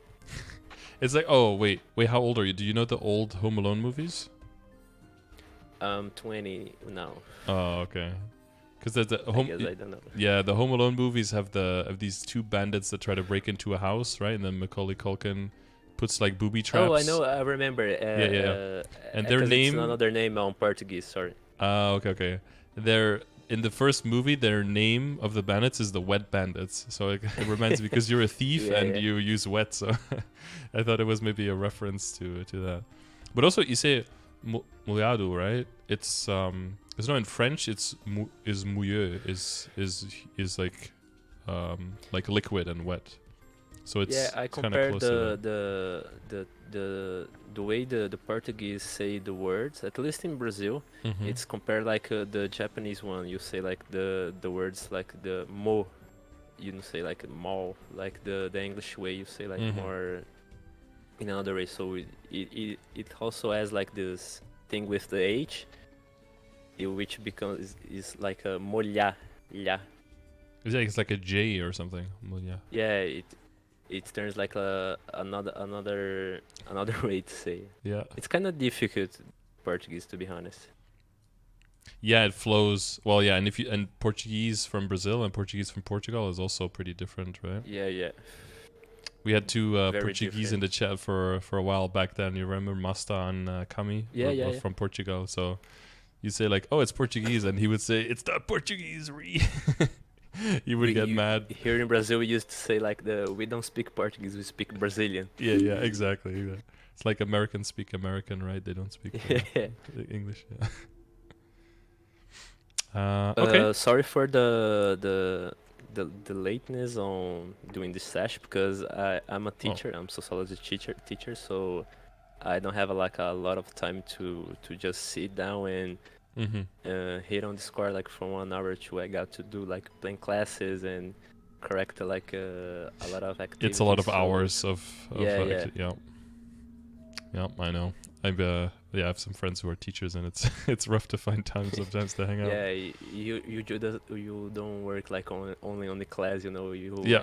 It's like, oh wait, how old are you? Do you know the old Home Alone movies? 20 now. Oh, okay. Because I don't know. Yeah, the Home Alone movies have these 2 bandits that try to break into a house, right? And then Macaulay Culkin puts like booby traps. Oh, I know. I remember. Yeah. And their name. It's another name on Portuguese. Sorry. Okay. They're in the first movie. Their name of the bandits is the Wet Bandits. So it reminds me because you're a thief and you use wet. So I thought it was maybe a reference to that. But also, you say molhado, right? It's not in French. It's mouilleux is like liquid and wet. So it's I compared the way the Portuguese say the words, at least in Brazil, Mm-hmm. it's compared like the Japanese one. You say like the words like the mo, you don't say like mo, like the English way. You say like more in another way. So it also has like this thing with the H, which becomes is like a molhar. It's like a J or something. Molhar. Yeah, it turns like another way to say it. Yeah. It's kind of difficult Portuguese, to be honest. Yeah, it flows well. Yeah, and Portuguese from Brazil and Portuguese from Portugal is also pretty different, right? Yeah. We had 2 Portuguese different. in the chat for a while back then. You remember Masta and Kami? Yeah. From Portugal. So you say like, oh, it's Portuguese, and he would say it's not Portuguese. You would get mad. Here in Brazil, we used to say like we don't speak Portuguese, we speak Brazilian. Yeah, exactly. It's like Americans speak American, right? They don't speak English. Yeah. Okay. Sorry for the lateness on doing this sesh because I'm a teacher. I'm sociology teacher, so I don't have a lot of time to just sit down and hit on Discord like from 1 hour to I got to do like playing classes and correct like a lot of activities. It's a lot of hours of yeah. Yeah, I know. I have some friends who are teachers, and it's rough to find time sometimes to hang out. Yeah, you don't work like only on the class, you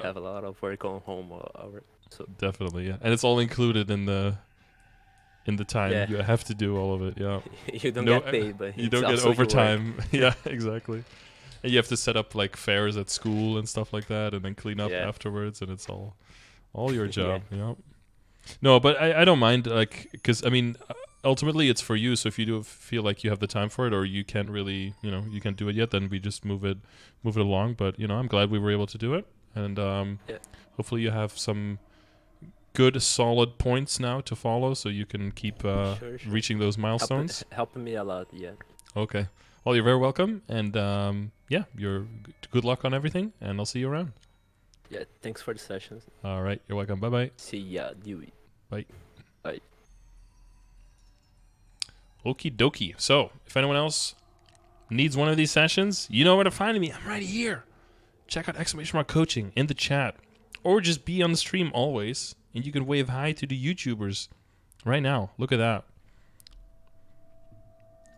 have a lot of work on home. So definitely, yeah, and it's all included in the time. Yeah. You have to do all of it. Yeah, you don't get paid, but you don't get overtime. Yeah, exactly. And you have to set up like fairs at school and stuff like that, and then clean up afterwards, and it's all your job. Yeah. No, but I don't mind, like, because I mean, ultimately it's for you. So if you do feel like you have the time for it, or you can't really, you can't do it yet, then we just move it along. But I'm glad we were able to do it, and hopefully you have some good solid points now to follow, so you can keep Sure. reaching those milestones. Helping me a lot, yeah. Okay. Well, you're very welcome, and you're good luck on everything, and I'll see you around. Yeah, thanks for the sessions. All right, you're welcome. Bye bye. See ya, Dewey. Bye. Bye. Okie dokie. So, if anyone else needs one of these sessions, you know where to find me. I'm right here. Check out !coaching in the chat. Or just be on the stream always. And you can wave hi to the YouTubers right now. Look at that.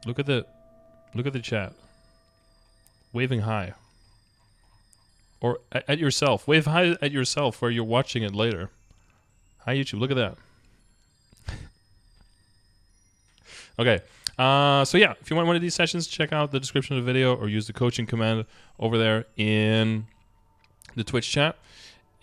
Look at the chat. Waving hi. Or at yourself. Wave hi at yourself where you're watching it later. Hi YouTube. Look at that. Okay. So yeah, if you want one of these sessions, check out the description of the video or use the coaching command over there in the Twitch chat.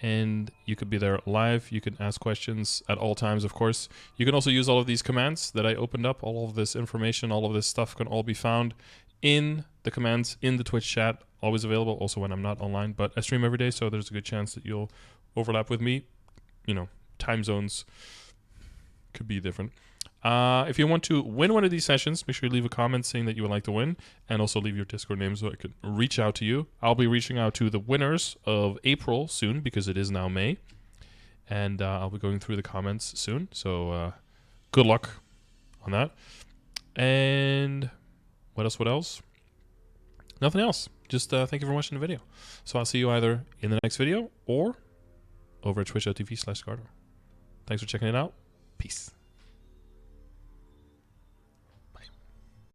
And you could be there live. You can ask questions at all times, of course. You can also use all of these commands that I opened up. All of this information, all of this stuff can all be found in the commands in the Twitch chat. Always available, also when I'm not online. But I stream every day, so there's a good chance that you'll overlap with me. You know, time zones could be different. If you want to win one of these sessions, make sure you leave a comment saying that you would like to win, and also leave your Discord name so I can reach out to you. I'll be reaching out to the winners of April soon because it is now May, and I'll be going through the comments soon. So good luck on that. And what else? Nothing else. Just thank you for watching the video. So I'll see you either in the next video or over at twitch.tv/Scardor. Thanks for checking it out. Peace.